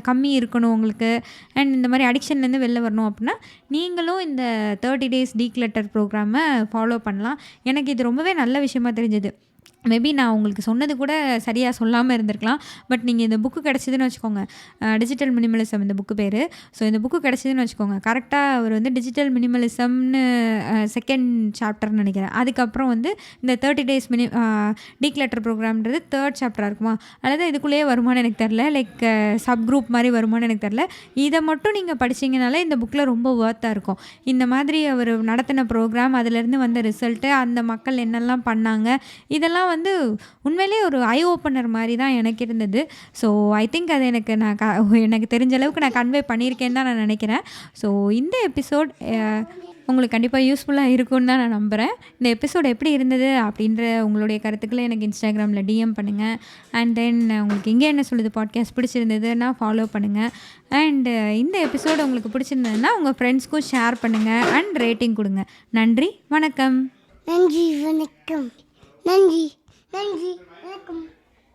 கம்மி இருக்கணும் உங்களுக்கு, அண்ட் இந்த மாதிரி அடிக்ஷன்லேருந்து வெளில வரணும் அப்படின்னா நீங்களும் இந்த 30 டேஸ் டீக்ளட்டர் ப்ரோக்ராமை ஃபாலோ பண்ணலாம். எனக்கு இது ரொம்பவே நல்ல விஷயமா தெரிஞ்சது. மேபி நான் உங்களுக்கு சொன்னது கூட சரியாக சொல்லாமல் இருந்திருக்கலாம். பட் நீங்கள் இந்த புக்கு கிடச்சிதுன்னு வச்சுக்கோங்க, டிஜிட்டல் மினிமலிசம் இந்த புக்கு பேர். ஸோ இந்த புக்கு கிடச்சிதுன்னு வச்சுக்கோங்க, கரெக்டாக அவர் வந்து டிஜிட்டல் மினிமலிசம்னு செகண்ட் சாப்டர்னு நினைக்கிறேன். அதுக்கப்புறம் வந்து இந்த 30 டேஸ் டீக்ளட்டர் ப்ரோக்ராம்ன்றது 3rd சாப்டராக இருக்குமா, அல்லது இதுக்குள்ளேயே வருமானு எனக்கு தெரில, லைக் சப் குரூப் மாதிரி வருமானு எனக்கு தெரில. இதை மட்டும் நீங்கள் படிச்சிங்கனாலே இந்த புக்கில் ரொம்ப ஒர்த்தாக இருக்கும். இந்த மாதிரி அவர் நடத்தின ப்ரோக்ராம், அதிலேருந்து வந்த ரிசல்ட்டு, அந்த மக்கள் என்னெல்லாம் பண்ணாங்க, இதெல்லாம் வந்து உண்மையிலேயே ஒரு ஐ ஓப்பனர் மாதிரி தான் எனக்கு இருந்தது. ஸோ ஐ திங்க் அது எனக்கு தெரிஞ்ச அளவுக்கு நான் கன்வே பண்ணியிருக்கேன்னு தான் நான் நினைக்கிறேன். ஸோ இந்த எபிசோட் உங்களுக்கு கண்டிப்பாக யூஸ்ஃபுல்லாக இருக்கும்னு தான் நான் நம்புகிறேன். இந்த எபிசோட் எப்படி இருந்தது அப்படின்ற உங்களுடைய கருத்துக்களை எனக்கு இன்ஸ்டாகிராமில் டிஎம் பண்ணுங்கள். அண்ட் தென் உங்களுக்கு இங்கே என்ன சொல்லுது பாட்காஸ்ட் பிடிச்சிருந்ததுன்னா ஃபாலோ பண்ணுங்கள். அண்ட் இந்த எபிசோடு உங்களுக்கு பிடிச்சிருந்ததுன்னா உங்கள் ஃப்ரெண்ட்ஸ்க்கும் ஷேர் பண்ணுங்கள் அண்ட் ரேட்டிங் கொடுங்க. நன்றி, வணக்கம். நன்றி, வணக்கம். நன்றி, நன்றி, வணக்கம்.